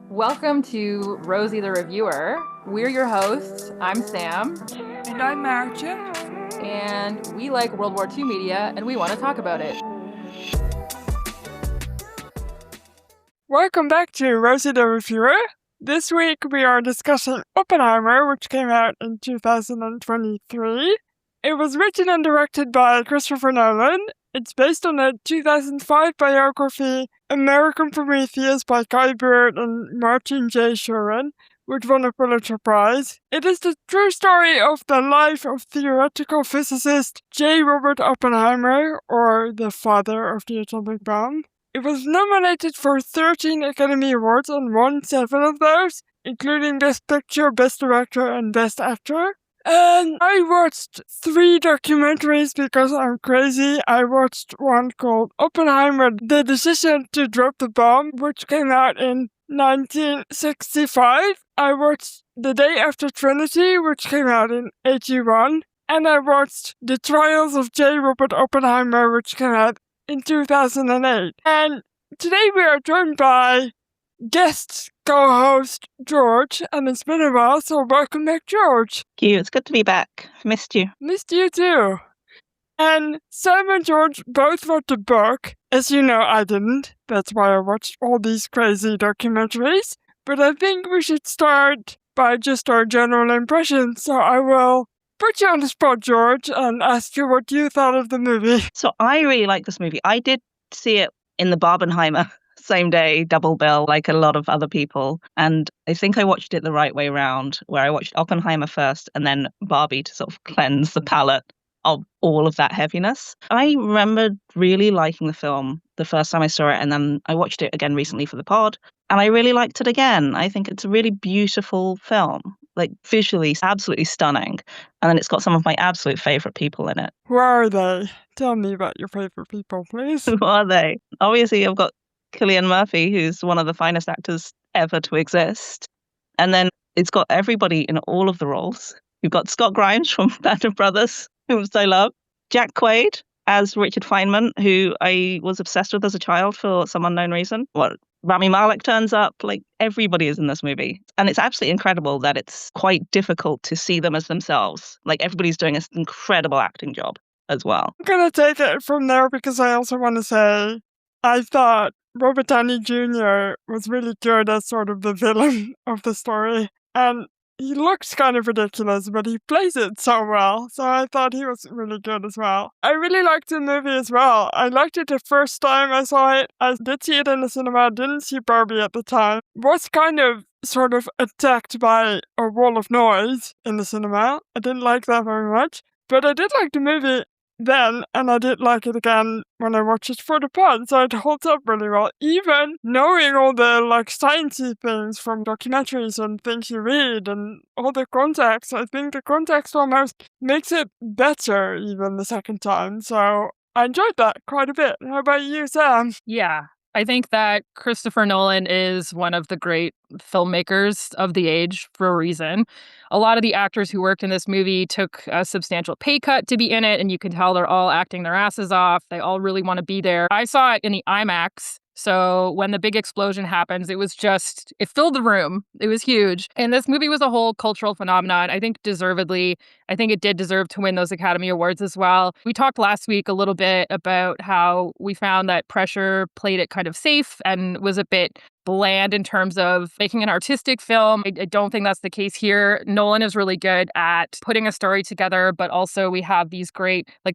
Welcome to Rosie the Reviewer. We're your hosts. I'm Sam. And I'm Marcia. And we like World War II media, and we want to talk about it. Welcome back to Rosie the Reviewer. This week we are discussing Oppenheimer, which came out in 2023. It was written and directed by Christopher Nolan. It's based on a 2005 biography, American Prometheus by Guy Bird and Martin J. Shuren, which won a Pulitzer Prize. It is the true story of the life of theoretical physicist J. Robert Oppenheimer, or the father of the atomic bomb. It was nominated for 13 Academy Awards and won 7 of those, including Best Picture, Best Director, and Best Actor. And I watched 3 documentaries because I'm crazy. I watched one called Oppenheimer, The Decision to Drop the Bomb, which came out in 1965. I watched The Day After Trinity, which came out in 81. And I watched The Trials of J. Robert Oppenheimer, which came out in 2008. And today we are joined by guest co-host George, and it's been a while, so welcome back, George. Thank you. It's good to be back. Missed you. Missed you too. And Sam and George both wrote the book. As you know, I didn't. That's why I watched all these crazy documentaries. But I think we should start by just our general impressions. So I will put you on the spot, George, and ask you what you thought of the movie. So I really like this movie. I did see it in the Barbenheimer same day, double bill, like a lot of other people. And I think I watched it the right way round, where I watched Oppenheimer first and then Barbie to sort of cleanse the palate of all of that heaviness. I remember really liking the film the first time I saw it, and then I watched it again recently for the pod, and I really liked it again. I think it's a really beautiful film, like visually absolutely stunning. And then it's got some of my absolute favourite people in it. Who are they? Tell me about your favourite people, please. Who are they? Obviously, I've got Cillian Murphy, who's one of the finest actors ever to exist. And then it's got everybody in all of the roles. You've got Scott Grimes from Band of Brothers, whom I love. Jack Quaid as Richard Feynman, who I was obsessed with as a child for some unknown reason. Rami Malek turns up. Like, everybody is in this movie. And it's absolutely incredible that it's quite difficult to see them as themselves. Like, everybody's doing an incredible acting job as well. I'm going to take it from there because I also want to say I thought Robert Downey Jr. was really good as sort of the villain of the story. And he looks kind of ridiculous, but he plays it so well. So I thought he was really good as well. I really liked the movie as well. I liked it the first time I saw it. I did see it in the cinema, didn't see Barbie at the time. Was kind of sort of attacked by a wall of noise in the cinema. I didn't like that very much. But I did like the movie then, and I did like it again when I watched it for the pod, so it holds up really well. Even knowing all the sciencey things from documentaries and things you read and all the context, I think the context almost makes it better even the second time. So I enjoyed that quite a bit. How about you, Sam? Yeah, I think that Christopher Nolan is one of the great filmmakers of the age for a reason. A lot of the actors who worked in this movie took a substantial pay cut to be in it, and you can tell they're all acting their asses off. They all really want to be there. I saw it in the IMAX. So when the big explosion happens, it filled the room. It was huge. And this movie was a whole cultural phenomenon. I think deservedly. I think it did deserve to win those Academy Awards as well. We talked last week a little bit about how we found that Pressure played it kind of safe and was a bit bland in terms of making an artistic film. I don't think that's the case here. Nolan is really good at putting a story together, but also we have these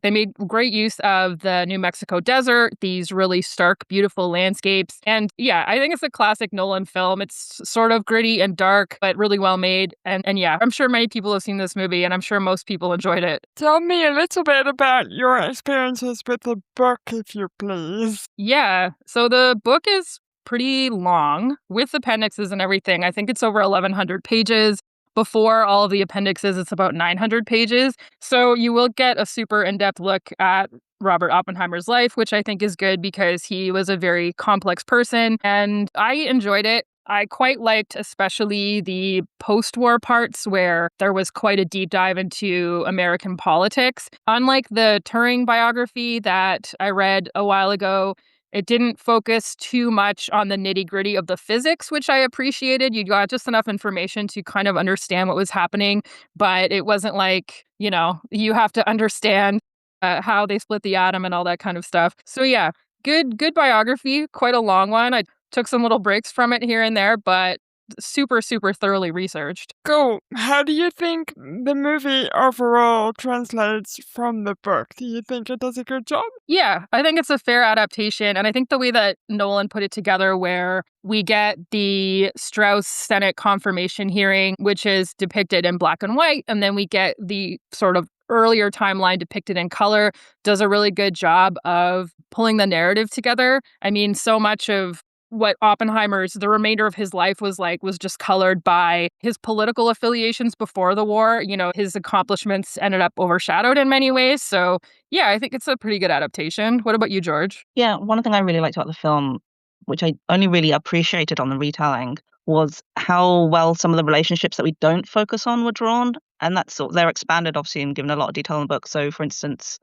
they made great use of the New Mexico desert, these really stark, beautiful landscapes. And yeah, I think it's a classic Nolan film. It's sort of gritty and dark, but really well made. And yeah, I'm sure many people have seen this movie, and I'm sure most people enjoyed it. Tell me a little bit about your experiences with the book, if you please. Yeah, so the book is pretty long with appendixes and everything. I think it's over 1,100 pages. Before all of the appendixes, it's about 900 pages. So you will get a super in-depth look at Robert Oppenheimer's life, which I think is good because he was a very complex person. And I enjoyed it. I quite liked especially the post-war parts where there was quite a deep dive into American politics. Unlike the Turing biography that I read a while ago, It didn't focus too much on the nitty-gritty of the physics, which I appreciated. You got just enough information to kind of understand what was happening, but it wasn't like, you have to understand how they split the atom and all that kind of stuff. So yeah, good biography, quite a long one. I took some little breaks from it here and there, but super, super thoroughly researched. Cool. How do you think the movie overall translates from the book? Do you think it does a good job? Yeah, I think it's a fair adaptation. And I think the way that Nolan put it together, where we get the Strauss Senate confirmation hearing, which is depicted in black and white, and then we get the sort of earlier timeline depicted in color, does a really good job of pulling the narrative together. I mean, so much of what the remainder of his life was like was just colored by his political affiliations before the war. His accomplishments ended up overshadowed in many ways. So yeah, I think it's a pretty good adaptation. What about you, George? Yeah, one thing I really liked about the film, which I only really appreciated on the retelling, was how well some of the relationships that we don't focus on were drawn. And they're expanded, obviously, and given a lot of detail in the book. So, for instance,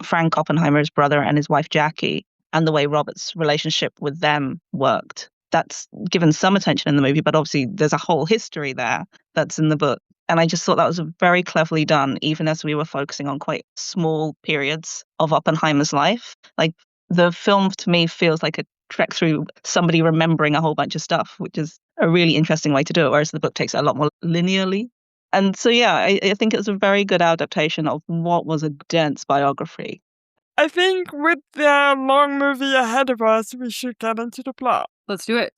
Frank Oppenheimer's brother and his wife Jackie, and the way Robert's relationship with them worked. That's given some attention in the movie, but obviously there's a whole history there that's in the book. And I just thought that was very cleverly done, even as we were focusing on quite small periods of Oppenheimer's life. Like, the film, to me, feels like a trek through somebody remembering a whole bunch of stuff, which is a really interesting way to do it, whereas the book takes it a lot more linearly. And so, yeah, I think it was a very good adaptation of what was a dense biography. I think with the long movie ahead of us, we should get into the plot. Let's do it.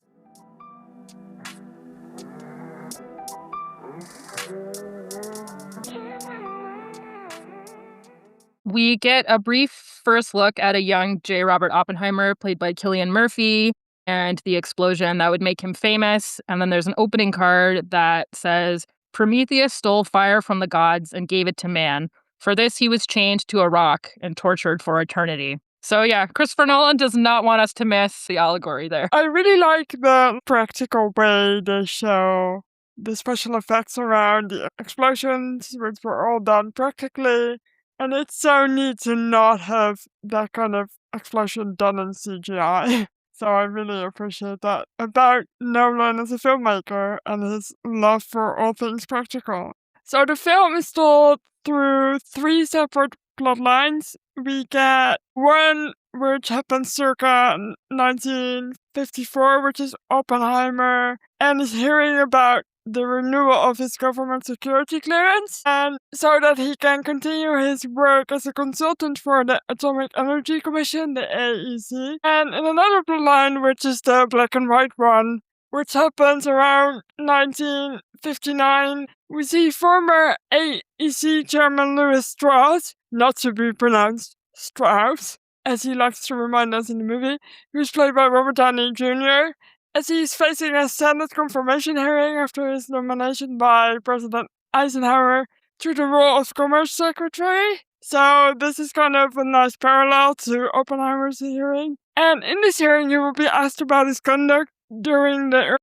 We get a brief first look at a young J. Robert Oppenheimer, played by Cillian Murphy, and the explosion that would make him famous. And then there's an opening card that says, "Prometheus stole fire from the gods and gave it to man. For this, he was chained to a rock and tortured for eternity." So yeah, Christopher Nolan does not want us to miss the allegory there. I really like the practical way they show the special effects around the explosions, which were all done practically. And it's so neat to not have that kind of explosion done in CGI. So I really appreciate that about Nolan as a filmmaker and his love for all things practical. So the film is told through 3 separate plot lines. We get one which happens circa 1954, which is Oppenheimer and his hearing about the renewal of his government security clearance, and so that he can continue his work as a consultant for the Atomic Energy Commission, the AEC. And in another line, which is the black and white one, which happens around 1959, we see former AEC chairman Lewis Strauss, not to be pronounced Strauss, as he likes to remind us in the movie, who's played by Robert Downey Jr., as he's facing a Senate confirmation hearing after his nomination by President Eisenhower to the role of Commerce Secretary. So this is kind of a nice parallel to Oppenheimer's hearing. And in this hearing, he will be asked about his conduct during the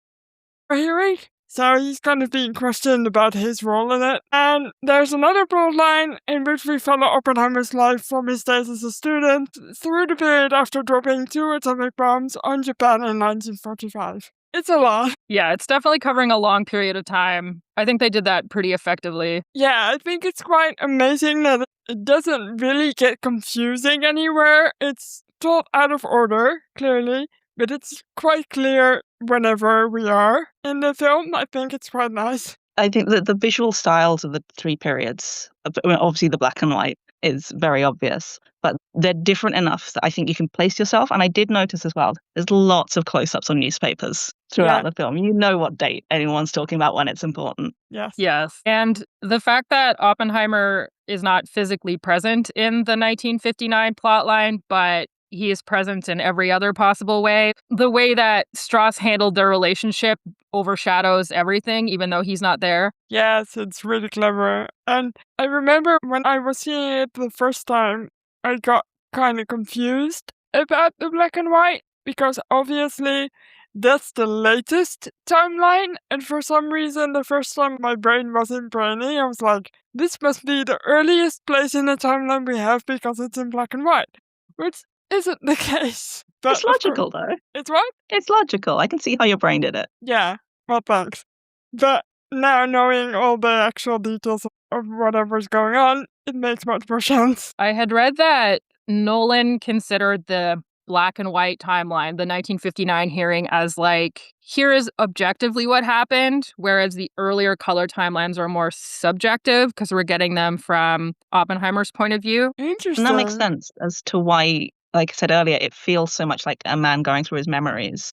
hearing. So he's kind of being questioned about his role in it. And there's another plot line in which we follow Oppenheimer's life from his days as a student through the period after dropping 2 atomic bombs on Japan in 1945. It's a lot. Yeah, it's definitely covering a long period of time. I think they did that pretty effectively. Yeah, I think it's quite amazing that it doesn't really get confusing anywhere. It's told out of order, clearly, but it's quite clear whenever we are in the film. I think it's quite nice. I think that the visual styles of the 3 periods, obviously the black and white is very obvious, but they're different enough that I think you can place yourself. And I did notice as well, there's lots of close-ups on newspapers throughout the film. You know what date anyone's talking about when it's important. Yes. And the fact that Oppenheimer is not physically present in the 1959 plotline, but he is present in every other possible way. The way that Strauss handled their relationship overshadows everything, even though he's not there. Yes, it's really clever. And I remember when I was seeing it the first time, I got kind of confused about the black and white, because obviously that's the latest timeline. And for some reason, the first time my brain wasn't braining, I was like, this must be the earliest place in the timeline we have because it's in black and white, which isn't the case. But It's logical, though. It's what? It's logical. I can see how your brain did it. Yeah, well, thanks. But now knowing all the actual details of whatever's going on, it makes much more sense. I had read that Nolan considered the black and white timeline, the 1959 hearing, as like, here is objectively what happened, whereas the earlier color timelines are more subjective because we're getting them from Oppenheimer's point of view. Interesting. And that makes sense as to why, like I said earlier, it feels so much like a man going through his memories.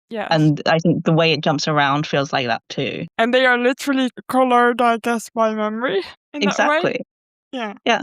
Yes. And I think the way it jumps around feels like that too. And they are literally colored, I guess, by memory in that way. Exactly. Yeah.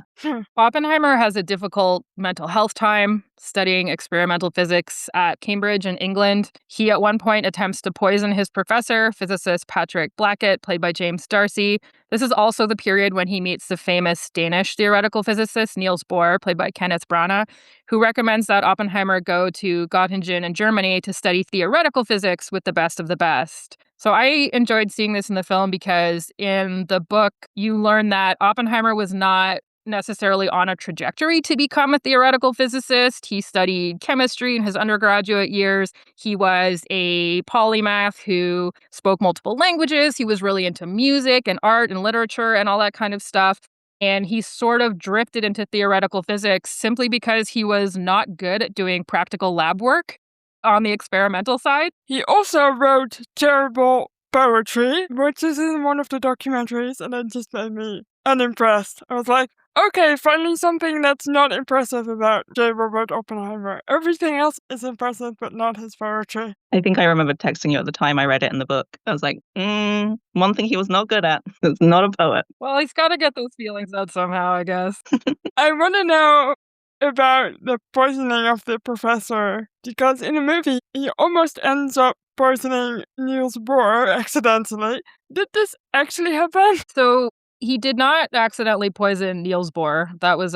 Oppenheimer has a difficult mental health time studying experimental physics at Cambridge in England. He at one point attempts to poison his professor, physicist Patrick Blackett, played by James Darcy. This is also the period when he meets the famous Danish theoretical physicist Niels Bohr, played by Kenneth Branagh, who recommends that Oppenheimer go to Göttingen in Germany to study theoretical physics with the best of the best. So I enjoyed seeing this in the film because in the book, you learn that Oppenheimer was not necessarily on a trajectory to become a theoretical physicist. He studied chemistry in his undergraduate years. He was a polymath who spoke multiple languages. He was really into music and art and literature and all that kind of stuff. And he sort of drifted into theoretical physics simply because he was not good at doing practical lab work on the experimental side. He also wrote terrible poetry, which is in one of the documentaries, and it just made me unimpressed. I was like, okay, finally something that's not impressive about J. Robert Oppenheimer. Everything else is impressive, but not his poetry. I think I remember texting you at the time I read it in the book. I was like, one thing he was not good at is not a poet. Well, he's got to get those feelings out somehow, I guess. I want to know about the poisoning of the professor, because in the movie, he almost ends up poisoning Niels Bohr accidentally. Did this actually happen? So he did not accidentally poison Niels Bohr. That was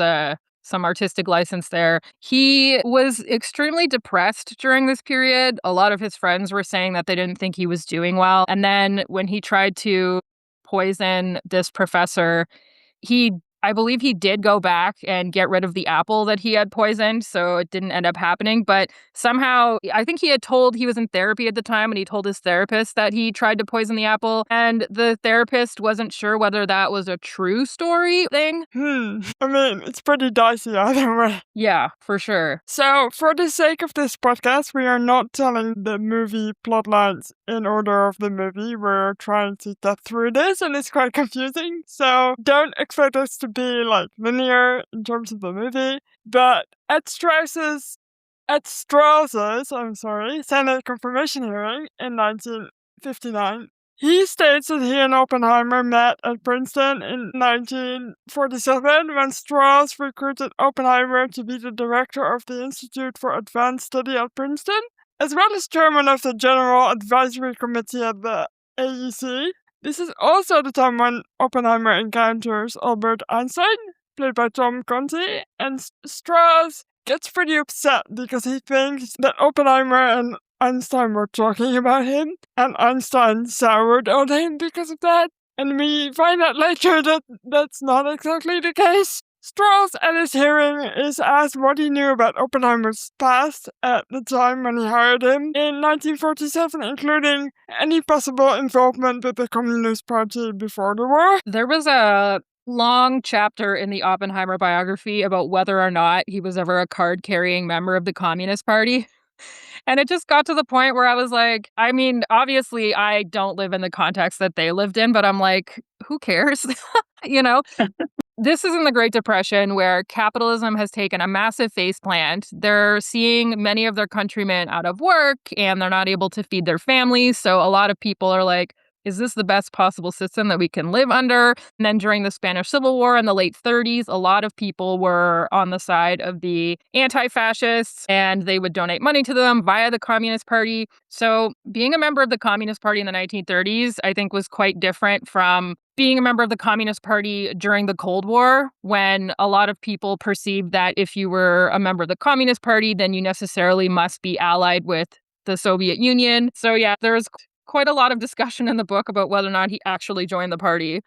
some artistic license there. He was extremely depressed during this period. A lot of his friends were saying that they didn't think he was doing well. And then when he tried to poison this professor, I believe he did go back and get rid of the apple that he had poisoned, so it didn't end up happening. But somehow, I think he was in therapy at the time, and he told his therapist that he tried to poison the apple, and the therapist wasn't sure whether that was a true story thing. I mean, it's pretty dicey either way. Yeah, for sure. So, for the sake of this podcast, we are not telling the movie plotlines in order of the movie. We're trying to get through this, and it's quite confusing. So, don't expect us to be like linear in terms of the movie. But at Strauss's Senate confirmation hearing in 1959, he states that he and Oppenheimer met at Princeton in 1947 when Strauss recruited Oppenheimer to be the director of the Institute for Advanced Study at Princeton, as well as chairman of the General Advisory Committee at the AEC. This is also the time when Oppenheimer encounters Albert Einstein, played by Tom Conti, and Strauss gets pretty upset because he thinks that Oppenheimer and Einstein were talking about him, and Einstein soured on him because of that. And we find out later that that's not exactly the case. Strauss at his hearing is asked what he knew about Oppenheimer's past at the time when he hired him in 1947, including any possible involvement with the Communist Party before the war. There was a long chapter in the Oppenheimer biography about whether or not he was ever a card-carrying member of the Communist Party. And it just got to the point where I was like, I mean, obviously I don't live in the context that they lived in, but I'm like, who cares? You know? This is in the Great Depression where capitalism has taken a massive faceplant. They're seeing many of their countrymen out of work and they're not able to feed their families. So a lot of people are like, is this the best possible system that we can live under? And then during the Spanish Civil War in the late 30s, a lot of people were on the side of the anti-fascists and they would donate money to them via the Communist Party. So being a member of the Communist Party in the 1930s, I think was quite different from being a member of the Communist Party during the Cold War, when a lot of people perceived that if you were a member of the Communist Party, then you necessarily must be allied with the Soviet Union. So yeah, there's quite a lot of discussion in the book about whether or not he actually joined the party.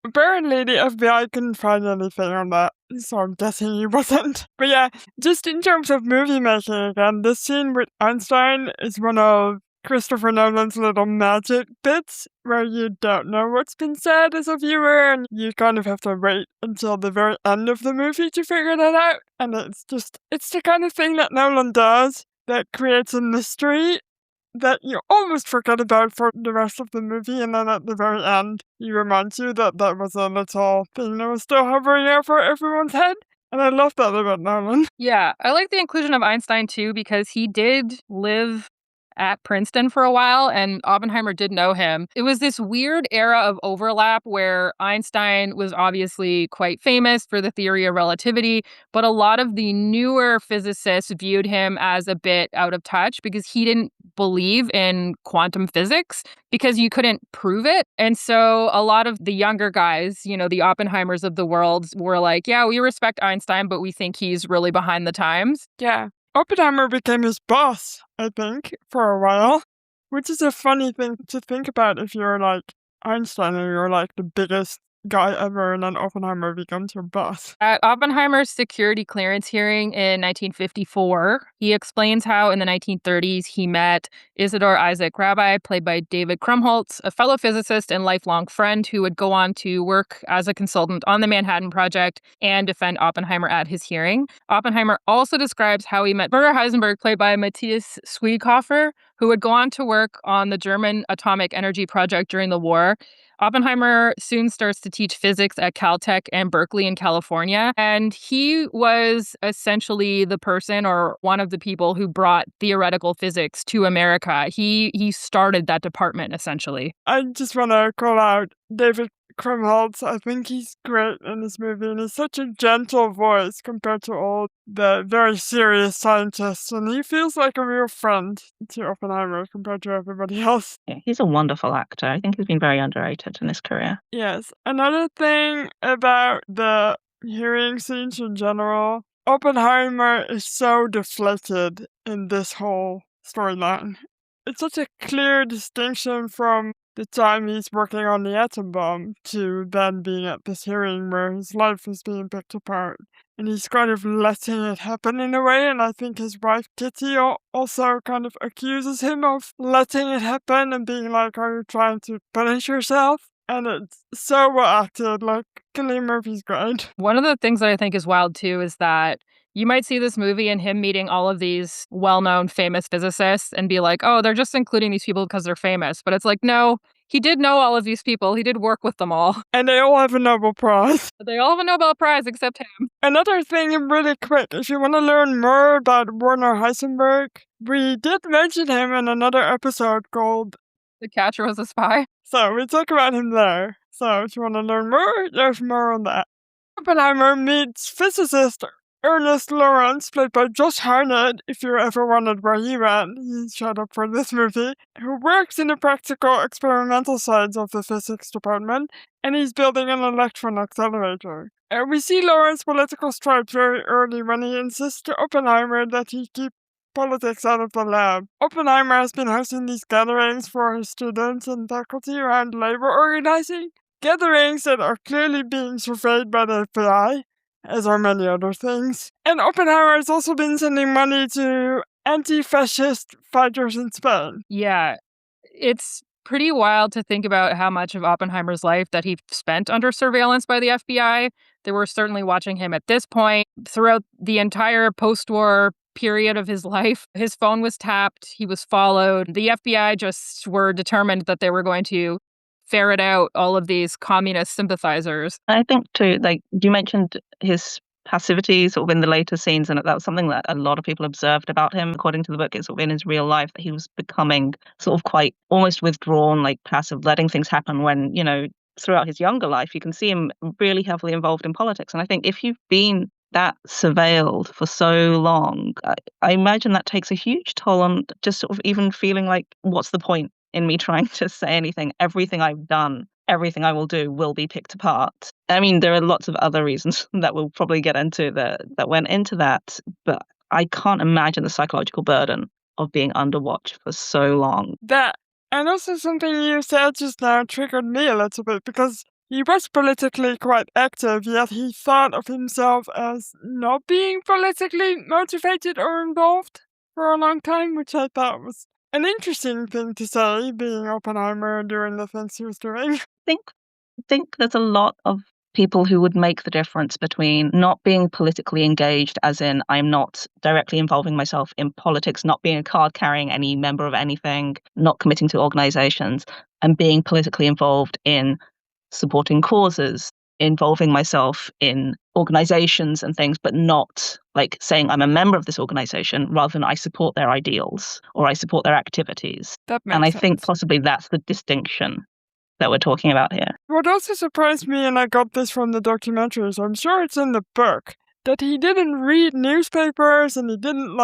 apparently the FBI couldn't find anything on that, so I'm guessing he wasn't. But yeah, just in terms of movie making again, this scene with Einstein is one of Christopher Nolan's little magic bits where you don't know what's been said as a viewer and you kind of have to wait until the very end of the movie to figure that out. And it's the kind of thing that Nolan does that creates a mystery that you almost forget about for the rest of the movie, and then at the very end, he reminds you that that was a little thing that was still hovering over everyone's head. And I love that about Nolan. Yeah, I like the inclusion of Einstein too because he did live at Princeton for a while and Oppenheimer did know him. It was this weird era of overlap where Einstein was obviously quite famous for the theory of relativity, but a lot of the newer physicists viewed him as a bit out of touch because he didn't believe in quantum physics because you couldn't prove it. And so a lot of the younger guys, you know, the Oppenheimers of the world were like, yeah, we respect Einstein, but we think he's really behind the times. Yeah. Oppenheimer became his boss, I think, for a while, which is a funny thing to think about if you're like Einstein and you're like the biggest guy ever and then Oppenheimer becomes your boss. At Oppenheimer's security clearance hearing in 1954, he explains how in the 1930s he met Isidor Isaac Rabi, played by David Krumholtz, a fellow physicist and lifelong friend who would go on to work as a consultant on the Manhattan Project and defend Oppenheimer at his hearing. Oppenheimer also describes how he met Werner Heisenberg, played by Matthias Schweighofer, who would go on to work on the German atomic energy project during the war. Oppenheimer soon starts to teach physics at Caltech and Berkeley in California, and he was essentially the person or one of the people who brought theoretical physics to America. He started that department, essentially. I just want to call out David Krumholtz. I think he's great in this movie, and he's such a gentle voice compared to all the very serious scientists, and he feels like a real friend to Oppenheimer compared to everybody else. Yeah, he's a wonderful actor. I think he's been very underrated in his career. Yes. Another thing about the hearing scenes in general, Oppenheimer is so deflated in this whole storyline. It's such a clear distinction from the time he's working on the atom bomb to then being at this hearing where his life is being picked apart. And he's kind of letting it happen in a way, and I think his wife Kitty also kind of accuses him of letting it happen and being like, are you trying to punish yourself? And it's so well acted, like Cillian Murphy's great. One of the things that I think is wild too is that you might see this movie and him meeting all of these well-known famous physicists and be like, oh, they're just including these people because they're famous. But it's like, no, he did know all of these people. He did work with them all. And they all have a Nobel Prize. They all have a Nobel Prize except him. Another thing really quick, if you want to learn more about Werner Heisenberg, we did mention him in another episode called The Catcher Was a Spy. So we talk about him there. So if you want to learn more, there's more on that. Oppenheimer meets physicist Ernest Lawrence, played by Josh Hartnett, if you ever wondered where he went. He showed up for this movie, who works in the practical experimental sides of the physics department, and he's building an electron accelerator. We see Lawrence's political stripes very early when he insists to Oppenheimer that he keep politics out of the lab. Oppenheimer has been hosting these gatherings for his students and faculty around labor organizing, gatherings that are clearly being surveyed by the FBI, as are many other things. And Oppenheimer has also been sending money to anti-fascist fighters in Spain. Yeah, it's pretty wild to think about how much of Oppenheimer's life that he spent under surveillance by the FBI. They were certainly watching him at this point. Throughout the entire post-war period of his life, his phone was tapped, he was followed. The FBI just were determined that they were going to ferret out all of these communist sympathizers. I think too, like you mentioned his passivity sort of in the later scenes, and that was something that a lot of people observed about him. According to the book, it's sort of in his real life that he was becoming sort of quite almost withdrawn, like passive, letting things happen when, you know, throughout his younger life, you can see him really heavily involved in politics. And I think if you've been that surveilled for so long, I imagine that takes a huge toll on just sort of even feeling like, what's the point in me trying to say anything? Everything I've done, everything I will do will be picked apart. I mean, there are lots of other reasons that we'll probably get into that went into that, but I can't imagine the psychological burden of being under watch for so long. That, and also something you said just now triggered me a little bit, because he was politically quite active, yet he thought of himself as not being politically motivated or involved for a long time, which I thought was an interesting thing to say, being Oppenheimer doing the things he was doing. Think there's a lot of people who would make the difference between not being politically engaged, as in I'm not directly involving myself in politics, not being a card carrying any member of anything, not committing to organizations, and being politically involved in supporting causes, involving myself in organizations and things, but not like saying I'm a member of this organization rather than I support their ideals or I support their activities. That And I makes think sense. possibly that's the distinction that we're talking about here. What also surprised me, and I got this from the documentaries, I'm sure it's in the book, that he didn't read newspapers and he didn't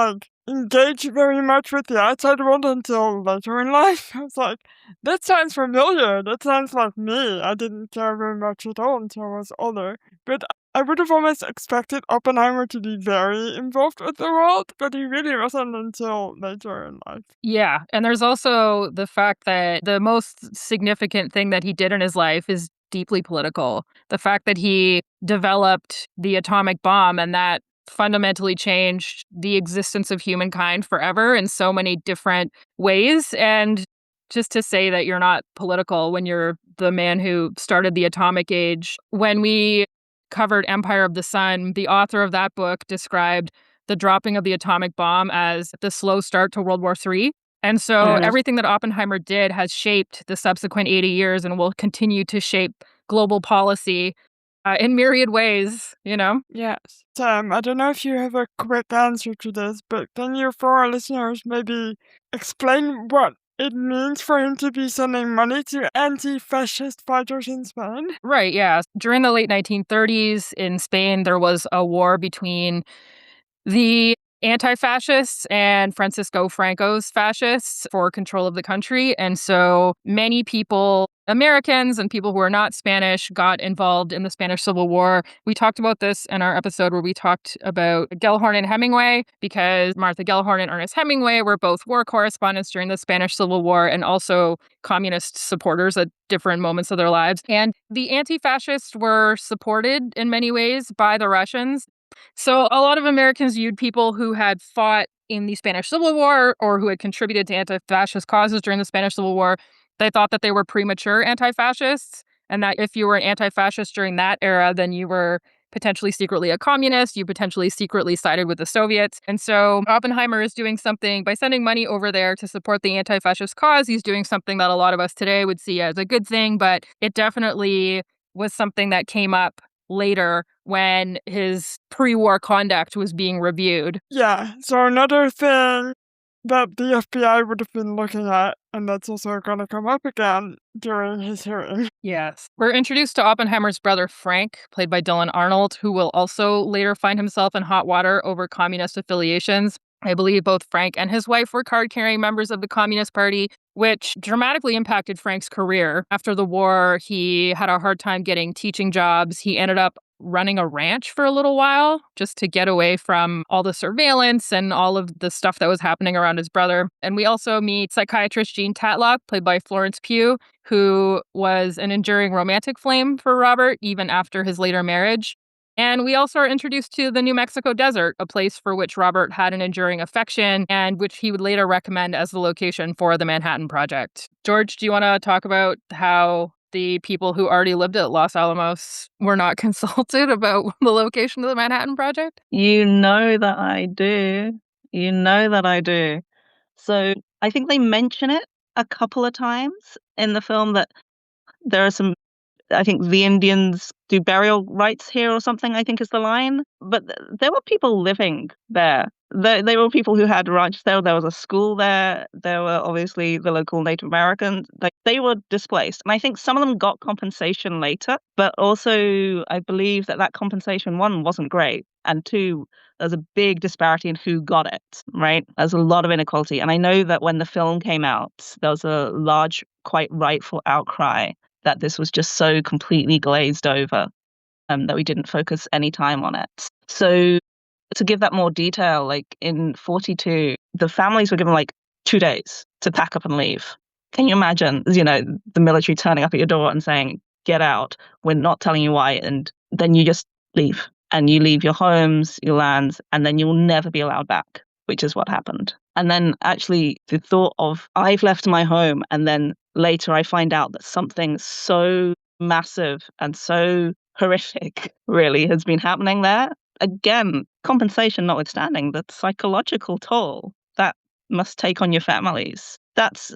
engage very much with the outside world until later in life. I was like, that sounds familiar. That sounds like me. I didn't care very much at all until I was older. But I would have almost expected Oppenheimer to be very involved with the world, but he really wasn't until later in life. Yeah, and there's also the fact that the most significant thing that he did in his life is deeply political. The fact that he developed the atomic bomb and that fundamentally changed the existence of humankind forever in so many different ways. And just to say that you're not political when you're the man who started the atomic age. When we covered Empire of the Sun, the author of that book described the dropping of the atomic bomb as the slow start to World War III. And so Mhm. everything that Oppenheimer did has shaped the subsequent 80 years and will continue to shape global policy in myriad ways, you know? Yes. Sam, I don't know if you have a quick answer to this, but can you, for our listeners, maybe explain what it means for him to be sending money to anti-fascist fighters in Spain? Right, yeah. During the late 1930s in Spain, there was a war between the anti-fascists and Francisco Franco's fascists for control of the country. And so many people, Americans and people who are not Spanish, got involved in the Spanish Civil War. We talked about this in our episode where we talked about Gellhorn and Hemingway, because Martha Gellhorn and Ernest Hemingway were both war correspondents during the Spanish Civil War and also communist supporters at different moments of their lives. And the anti-fascists were supported in many ways by the Russians. So a lot of Americans viewed people who had fought in the Spanish Civil War or who had contributed to anti-fascist causes during the Spanish Civil War. They thought that they were premature anti-fascists, and that if you were an anti-fascist during that era, then you were potentially secretly a communist, you potentially secretly sided with the Soviets. And so Oppenheimer is doing something by sending money over there to support the anti-fascist cause. He's doing something that a lot of us today would see as a good thing, but it definitely was something that came up later when his pre-war conduct was being reviewed. Yeah, so another thing that the FBI would have been looking at, and that's also going to come up again during his hearing. Yes. We're introduced to Oppenheimer's brother Frank, played by Dylan Arnold, who will also later find himself in hot water over communist affiliations. I believe both Frank and his wife were card-carrying members of the Communist Party, which dramatically impacted Frank's career. After the war, he had a hard time getting teaching jobs. He ended up running a ranch for a little while just to get away from all the surveillance and all of the stuff that was happening around his brother. And we also meet psychiatrist Jean Tatlock, played by Florence Pugh, who was an enduring romantic flame for Robert even after his later marriage. And we also are introduced to the New Mexico desert, a place for which Robert had an enduring affection and which he would later recommend as the location for the Manhattan Project. George, do you want to talk about how the people who already lived at Los Alamos were not consulted about the location of the Manhattan Project? You know that I do. You know that I do. So I think they mention it a couple of times in the film that there are some, I think the Indians do burial rites here or something, I think is the line. But there were people living there. There were people who had ranches there. There was a school there. There were obviously the local Native Americans. Like, they were displaced. And I think some of them got compensation later. But also, I believe that compensation, one, wasn't great. And two, there's a big disparity in who got it, right? There's a lot of inequality. And I know that when the film came out, there was a large, quite rightful outcry that this was just so completely glazed over, that we didn't focus any time on it. So to give that more detail, like in 42, the families were given like 2 days to pack up and leave. Can you imagine, the military turning up at your door and saying, get out. We're not telling you why. And then you just leave. And you leave your homes, your lands, and then you'll never be allowed back, which is what happened. And then actually the thought of, I've left my home, and then later I find out that something so massive and so horrific really has been happening there. Again, compensation notwithstanding, the psychological toll that must take on your families. That's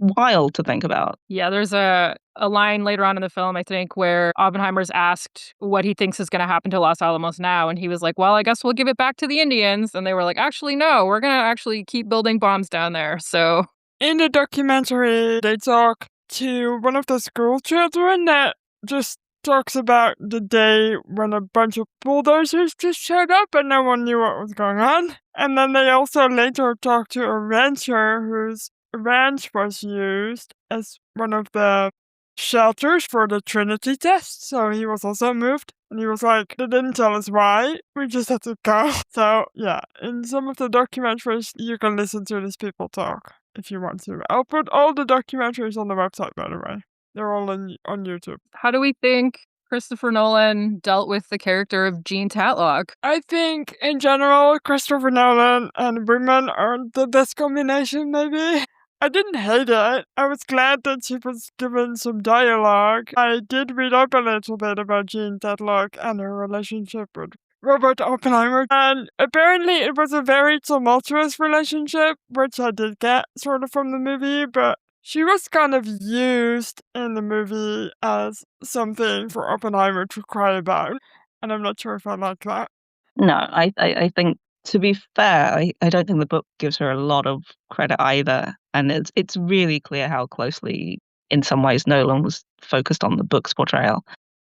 wild to think about. Yeah, there's a line later on in the film, I think, where Oppenheimer's asked what he thinks is going to happen to Los Alamos now. And he was like, well, I guess we'll give it back to the Indians. And they were like, actually, no, we're going to actually keep building bombs down there. So in the documentary, they talk to one of the school children that just talks about the day when a bunch of bulldozers just showed up and no one knew what was going on. And then they also later talk to a rancher whose ranch was used as one of the shelters for the Trinity test. So he was also moved. And he was like, they didn't tell us why. We just had to go. So yeah, in some of the documentaries, you can listen to these people talk if you want to. I'll put all the documentaries on the website, by the way. They're all on YouTube. How do we think Christopher Nolan dealt with the character of Jean Tatlock? I think, in general, Christopher Nolan and women aren't the best combination, maybe. I didn't hate it. I was glad that she was given some dialogue. I did read up a little bit about Jean Tatlock and her relationship with Robert Oppenheimer, and apparently it was a very tumultuous relationship, which I did get sort of from the movie, but she was kind of used in the movie as something for Oppenheimer to cry about, and I'm not sure if I like that. No, I think, to be fair, I don't think the book gives her a lot of credit either. And it's really clear how closely, in some ways, Nolan was focused on the book's portrayal.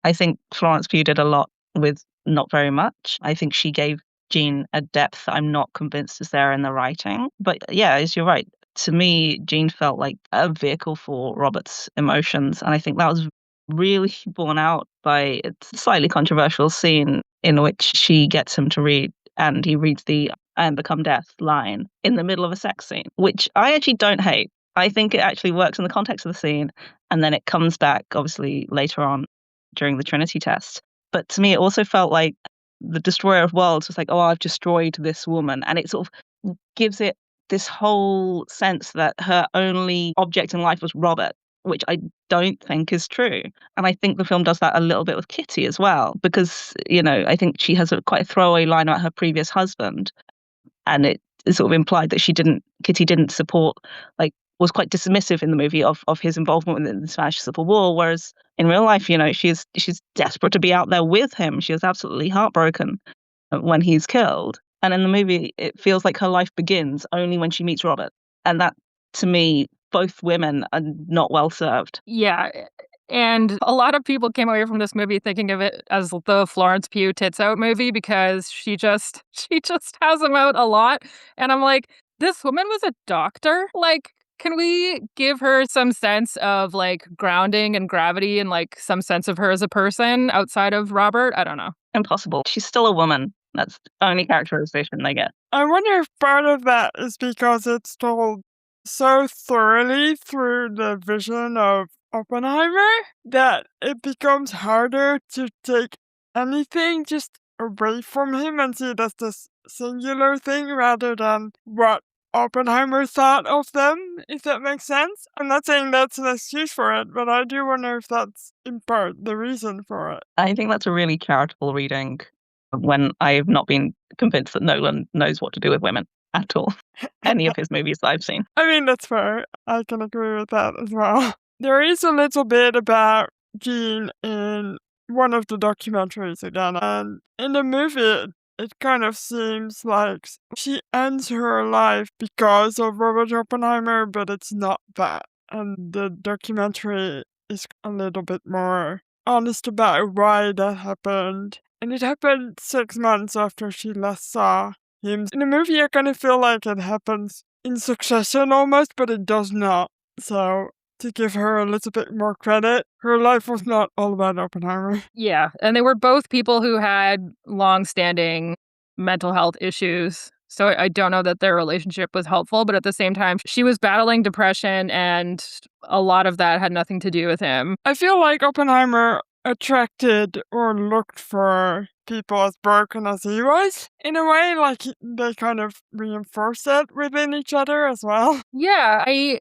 I think Florence Pugh did a lot with not very much. I think she gave Jean a depth that I'm not convinced is there in the writing. But yeah, as you're right, to me, Jean felt like a vehicle for Robert's emotions. And I think that was really borne out by a slightly controversial scene in which she gets him to read, and he reads the "I am become death" line in the middle of a sex scene, which I actually don't hate. I think it actually works in the context of the scene, and then it comes back, obviously, later on during the Trinity test. But to me, it also felt like the Destroyer of Worlds was like, oh, I've destroyed this woman. And it sort of gives it this whole sense that her only object in life was Robert, which I don't think is true. And I think the film does that a little bit with Kitty as well, because, I think she has quite a throwaway line about her previous husband. And it is sort of implied that Kitty didn't support, was quite dismissive in the movie of his involvement in the Spanish Civil War, whereas in real life, she's desperate to be out there with him. She is absolutely heartbroken when he's killed. And in the movie, it feels like her life begins only when she meets Robert. And that, to me, both women are not well served. Yeah. And a lot of people came away from this movie thinking of it as the Florence Pugh tits out movie because she just has them out a lot. And I'm like, this woman was a doctor? Can we give her some sense of grounding and gravity and some sense of her as a person outside of Robert? I don't know. Impossible. She's still a woman. That's the only characterization they get. I wonder if part of that is because it's told so thoroughly through the vision of Oppenheimer that it becomes harder to take anything just away from him and see it as this singular thing rather than what Oppenheimer thought of them, if that makes sense. I'm not saying that's an excuse for it, but I do wonder if that's in part the reason for it. I think that's a really charitable reading when I've not been convinced that Nolan knows what to do with women at all. Any of his movies that I've seen. I mean, that's fair. I can agree with that as well. There is a little bit about Jean in one of the documentaries again, and in the movie, it kind of seems like she ends her life because of Robert Oppenheimer, but it's not that. And the documentary is a little bit more honest about why that happened. And it happened 6 months after she last saw him. In the movie, I kind of feel like it happens in succession almost, but it does not. So, to give her a little bit more credit, her life was not all about Oppenheimer. Yeah, and they were both people who had long-standing mental health issues. So I don't know that their relationship was helpful, but at the same time, she was battling depression, and a lot of that had nothing to do with him. I feel like Oppenheimer attracted or looked for people as broken as he was. In a way, like they kind of reinforced it within each other as well. Yeah, I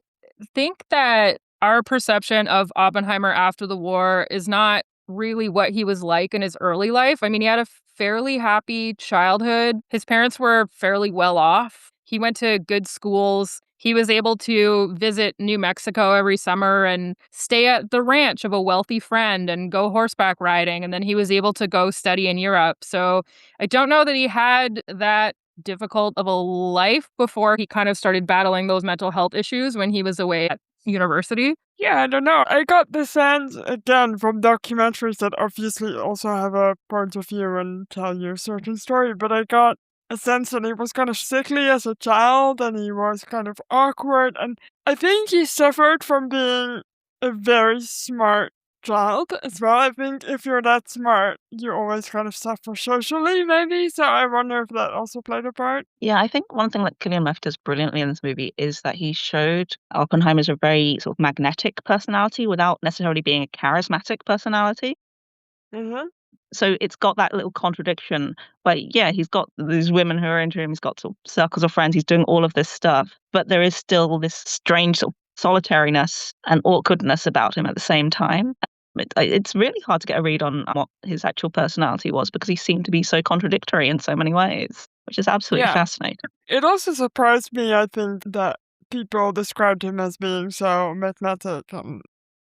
think that our perception of Oppenheimer after the war is not really what he was like in his early life. I mean, he had a fairly happy childhood. His parents were fairly well off. He went to good schools. He was able to visit New Mexico every summer and stay at the ranch of a wealthy friend and go horseback riding. And then he was able to go study in Europe. So I don't know that he had that difficult of a life before he kind of started battling those mental health issues when he was away at university. Yeah, I don't know. I got the sense, again, from documentaries that obviously also have a point of view and tell you a certain story, but I got a sense that he was kind of sickly as a child and he was kind of awkward. And I think he suffered from being a very smart child as well. I think if you're that smart, you always kind of suffer socially, maybe. So I wonder if that also played a part. Yeah, I think one thing that Cillian Murphy does brilliantly in this movie is that he showed Oppenheimer as a very sort of magnetic personality without necessarily being a charismatic personality. Mm-hmm. So it's got that little contradiction. But yeah, he's got these women who are into him. He's got sort of circles of friends. He's doing all of this stuff. But there is still this strange sort of solitariness and awkwardness about him at the same time. It's really hard to get a read on what his actual personality was because he seemed to be so contradictory in so many ways, which is absolutely fascinating. It also surprised me, I think, that people described him as being so magnetic and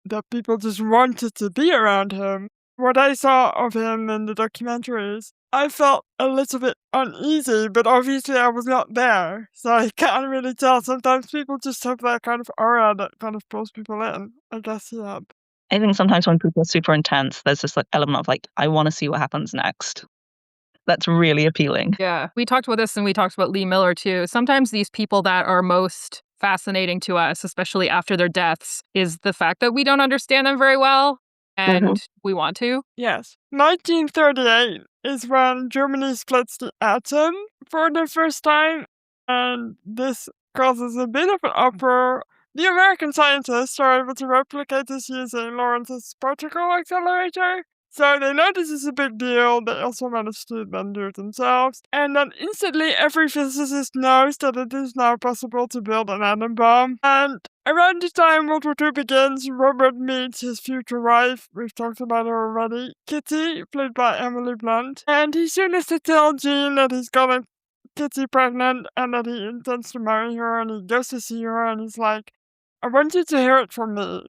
that people just wanted to be around him. What I saw of him in the documentaries, I felt a little bit uneasy, but obviously I was not there, so I can't really tell. Sometimes people just have that kind of aura that kind of pulls people in. I guess he had. I think sometimes when people are super intense, there's this element of I want to see what happens next. That's really appealing. Yeah. We talked about this and we talked about Lee Miller too. Sometimes these people that are most fascinating to us, especially after their deaths, is the fact that we don't understand them very well and we want to. Yes. 1938 is when Germany splits the atom for the first time, and this causes a bit of an uproar. The American scientists are able to replicate this using Lorenz's particle accelerator. So they know this is a big deal. They also managed to then do it themselves. And then instantly every physicist knows that it is now possible to build an atom bomb. And around the time World War II begins, Robert meets his future wife. We've talked about her already. Kitty, played by Emily Blunt. And he soon has to tell Jean that he's gotten Kitty pregnant and that he intends to marry her. And he goes to see her and he's like, I want you to hear it from me.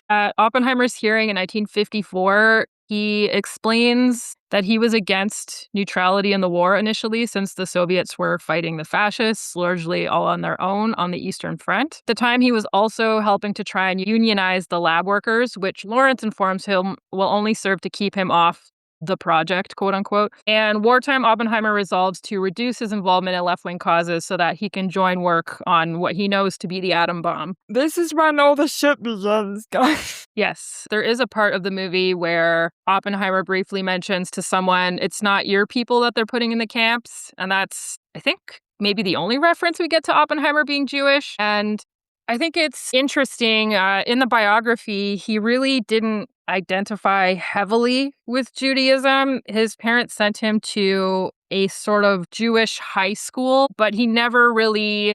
At Oppenheimer's hearing in 1954, he explains that he was against neutrality in the war initially, since the Soviets were fighting the fascists, largely all on their own on the Eastern Front. At the time, he was also helping to try and unionize the lab workers, which Lawrence informs him will only serve to keep him off the project, quote unquote. And wartime Oppenheimer resolves to reduce his involvement in left-wing causes so that he can join work on what he knows to be the atom bomb. This is when all the shit begins, guys. Yes, there is a part of the movie where Oppenheimer briefly mentions to someone, it's not your people that they're putting in the camps. And that's, I think, maybe the only reference we get to Oppenheimer being Jewish. And I think it's interesting. In the biography, he really didn't identify heavily with Judaism. His parents sent him to a sort of Jewish high school, but he never really,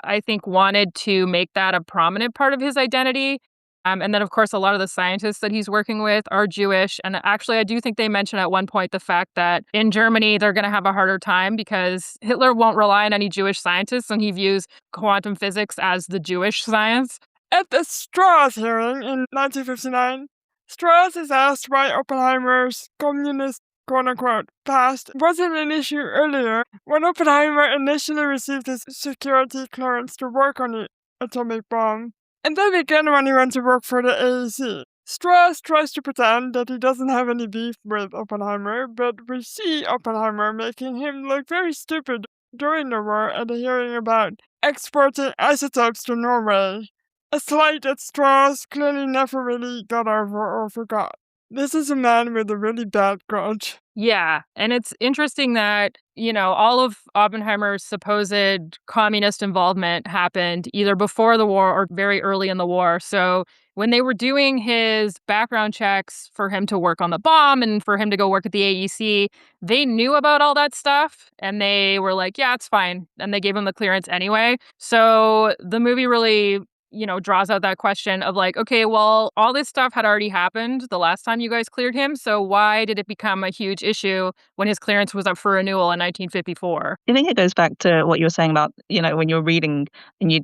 I think, wanted to make that a prominent part of his identity. And then, of course, a lot of the scientists that he's working with are Jewish. And actually, I do think they mention at one point the fact that in Germany, they're going to have a harder time because Hitler won't rely on any Jewish scientists, and he views quantum physics as the Jewish science. At the Strauss hearing in 1959, Strauss is asked why Oppenheimer's communist quote-unquote past wasn't an issue earlier when Oppenheimer initially received his security clearance to work on the atomic bomb. And then again when he went to work for the AEC. Strauss tries to pretend that he doesn't have any beef with Oppenheimer, but we see Oppenheimer making him look very stupid during the war at a hearing about exporting isotopes to Norway. A slight that Strauss clearly never really got over or forgot. This is a man with a really bad grudge. Yeah, and it's interesting that, all of Oppenheimer's supposed communist involvement happened either before the war or very early in the war. So when they were doing his background checks for him to work on the bomb and for him to go work at the AEC, they knew about all that stuff and they were like, yeah, it's fine. And they gave him the clearance anyway. So the movie really draws out that question of like, okay, well, all this stuff had already happened the last time you guys cleared him. So why did it become a huge issue when his clearance was up for renewal in 1954? I think it goes back to what you were saying about, when you're reading and you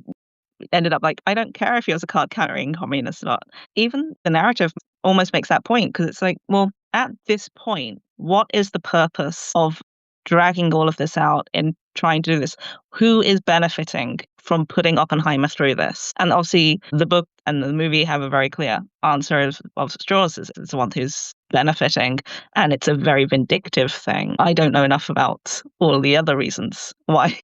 ended up like, I don't care if he was a card carrying communist or not. Even the narrative almost makes that point because it's like, well, at this point, what is the purpose of dragging all of this out and trying to do this? Who is benefiting from putting Oppenheimer through this? And obviously, the book and the movie have a very clear answer of Strauss is the one who's benefiting, and it's a very vindictive thing. I don't know enough about all the other reasons why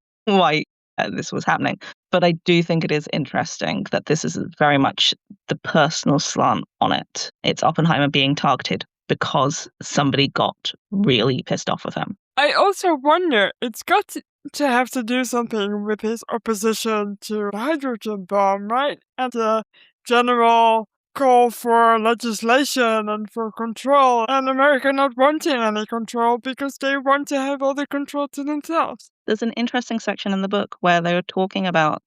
this was happening, but I do think it is interesting that this is very much the personal slant on it. It's Oppenheimer being targeted because somebody got really pissed off with him. I also wonder, it's got to have to do something with his opposition to the hydrogen bomb, right? And the general call for legislation and for control, and America not wanting any control because they want to have all the control to themselves. There's an interesting section in the book where they were talking about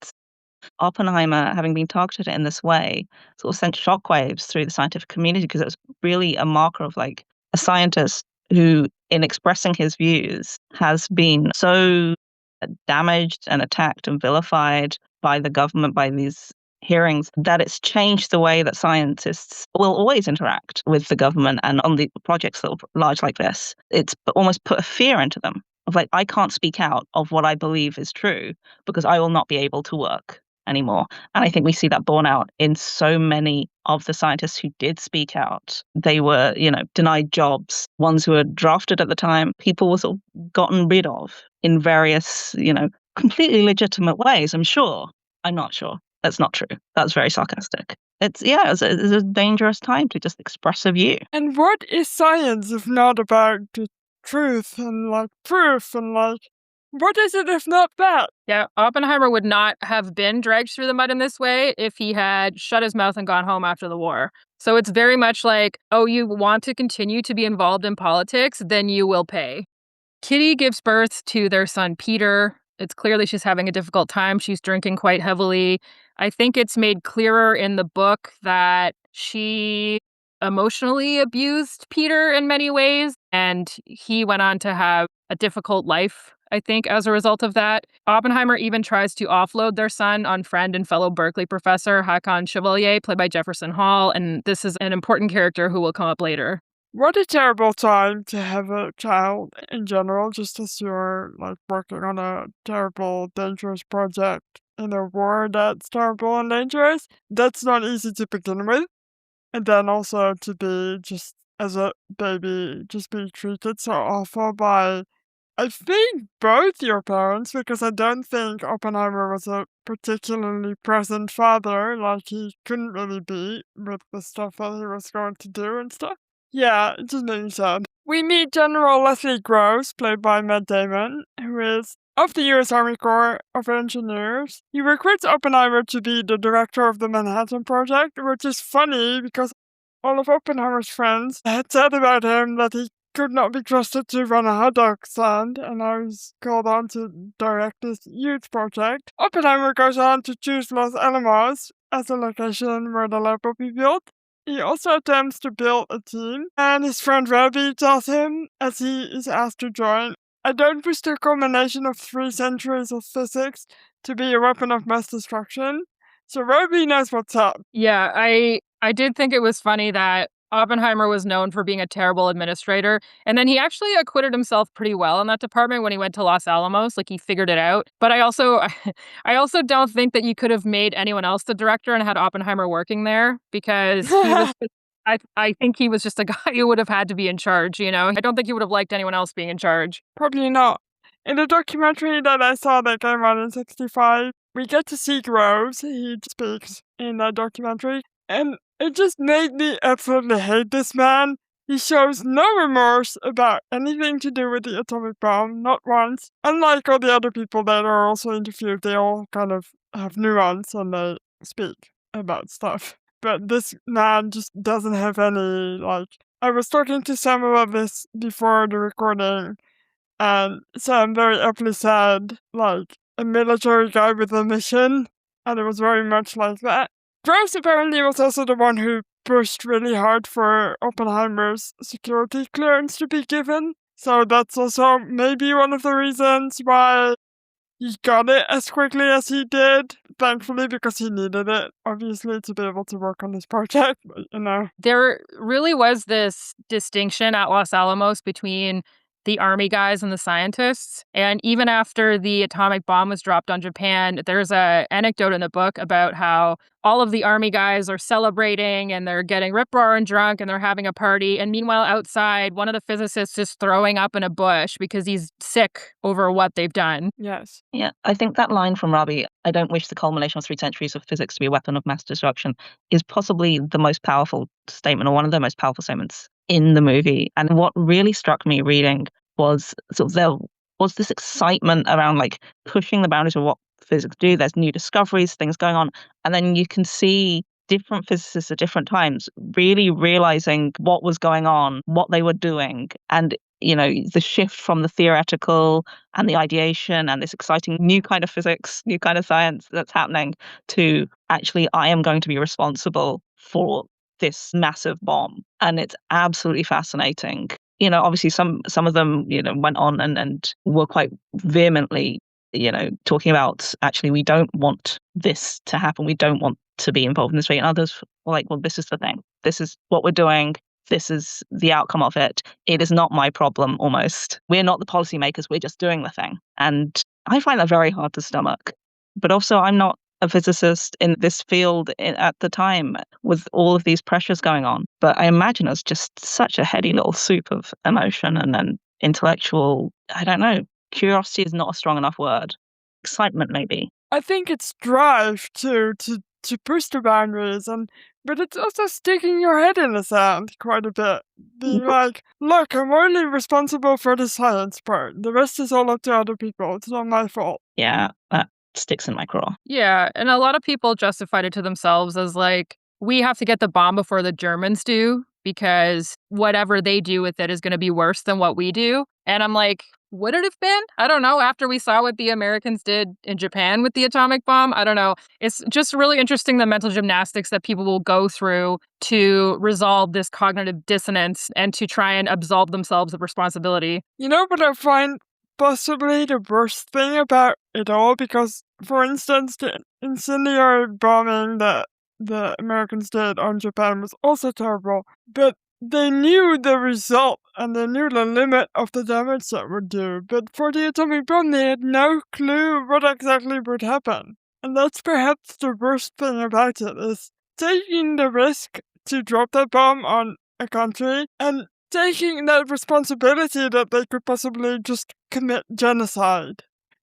Oppenheimer having been targeted in this way, sort of sent shockwaves through the scientific community because it was really a marker of like a scientist who, in expressing his views, has been so damaged and attacked and vilified by the government, by these hearings, that it's changed the way that scientists will always interact with the government and on the projects that are large like this. It's almost put a fear into them of like, I can't speak out of what I believe is true because I will not be able to work anymore. And I think we see that borne out in so many of the scientists who did speak out. They were, denied jobs, ones who were drafted at the time, people were sort of gotten rid of in various, completely legitimate ways, I'm sure. I'm not sure. That's not true. That's very sarcastic. It's a dangerous time to just express a view. And what is science if not about the truth and like proof and like, what is it if not that? Yeah, Oppenheimer would not have been dragged through the mud in this way if he had shut his mouth and gone home after the war. So it's very much like, oh, you want to continue to be involved in politics, then you will pay. Kitty gives birth to their son, Peter. It's clearly she's having a difficult time. She's drinking quite heavily. I think it's made clearer in the book that she emotionally abused Peter in many ways, and he went on to have a difficult life, I think, as a result of that. Oppenheimer even tries to offload their son on friend and fellow Berkeley professor Hakon Chevalier, played by Jefferson Hall, and this is an important character who will come up later. What a terrible time to have a child in general, just as you're like working on a terrible, dangerous project in a war that's terrible and dangerous. That's not easy to begin with. And then also to be just as a baby, just be treated so awful by, I think, both your parents, because I don't think Oppenheimer was a particularly present father, like he couldn't really be with the stuff that he was going to do and stuff. Yeah, it just made me sad. We meet General Leslie Groves, played by Matt Damon, who is of the U.S. Army Corps of Engineers. He recruits Oppenheimer to be the director of the Manhattan Project, which is funny because all of Oppenheimer's friends had said about him that he could not be trusted to run a hot dog stand, and now he's called on to direct this huge project. Oppenheimer goes on to choose Los Alamos as a location where the lab will be built. He also attempts to build a team, and his friend Robbie tells him, as he is asked to join, I don't wish the culmination of 3 centuries of physics to be a weapon of mass destruction. So Robbie knows what's up. Yeah, I did think it was funny that Oppenheimer was known for being a terrible administrator, and then he actually acquitted himself pretty well in that department when he went to Los Alamos. Like, he figured it out. But I also don't think that you could have made anyone else the director and had Oppenheimer working there, because he was I think he was just a guy who would have had to be in charge, I don't think he would have liked anyone else being in charge. Probably not. In the documentary that I saw that came out in 1965, we get to see Groves. He speaks in that documentary. And it just made me absolutely hate this man. He shows no remorse about anything to do with the atomic bomb, not once. Unlike all the other people that are also interviewed, they all kind of have nuance and they speak about stuff. But this man just doesn't have any, like... I was talking to Sam about this before the recording, and Sam very aptly said, like, a military guy with a mission, and it was very much like that. Strauss apparently was also the one who pushed really hard for Oppenheimer's security clearance to be given, so that's also maybe one of the reasons why he got it as quickly as he did, thankfully, because he needed it, obviously, to be able to work on this project, but, There really was this distinction at Los Alamos between the army guys and the scientists. And even after the atomic bomb was dropped on Japan, there's an anecdote in the book about how all of the army guys are celebrating and they're getting rip-roaring drunk and they're having a party. And meanwhile, outside, one of the physicists is throwing up in a bush because he's sick over what they've done. Yes. Yeah, I think that line from Robbie, I don't wish the culmination of 3 centuries of physics to be a weapon of mass destruction, is possibly the most powerful statement, or one of the most powerful statements in the movie. And what really struck me reading was sort of there was this excitement around like pushing the boundaries of what physics do. There's new discoveries, things going on. And then you can see different physicists at different times really realizing what was going on, what they were doing. And, the shift from the theoretical and the ideation and this exciting new kind of physics, new kind of science that's happening to actually, I am going to be responsible for this massive bomb. And it's absolutely fascinating. Obviously some of them, went on and were quite vehemently, talking about actually we don't want this to happen. We don't want to be involved in this way. And others were like, well, this is the thing. This is what we're doing. This is the outcome of it. It is not my problem almost. We're not the policymakers. We're just doing the thing. And I find that very hard to stomach. But also I'm not a physicist in this field at the time with all of these pressures going on. But I imagine it's just such a heady little soup of emotion and then intellectual, I don't know, curiosity is not a strong enough word. Excitement, maybe. I think it's drive to push the boundaries, but it's also sticking your head in the sand quite a bit. Being like, look, I'm only responsible for the science part. The rest is all up to other people. It's not my fault. Yeah, that sticks in my craw. Yeah, and a lot of people justified it to themselves as like, we have to get the bomb before the Germans do, because whatever they do with it is going to be worse than what we do. And I'm like, would it have been? I don't know. After we saw what the Americans did in Japan with the atomic bomb, I don't know. It's just really interesting, the mental gymnastics that people will go through to resolve this cognitive dissonance and to try and absolve themselves of responsibility. You know what I find possibly the worst thing about it all? Because, for instance, the incendiary bombing that the Americans did on Japan was also terrible. But they knew the result and they knew the limit of the damage that would do. But for the atomic bomb, they had no clue what exactly would happen. And that's perhaps the worst thing about it, is taking the risk to drop that bomb on a country and taking that responsibility that they could possibly just commit genocide.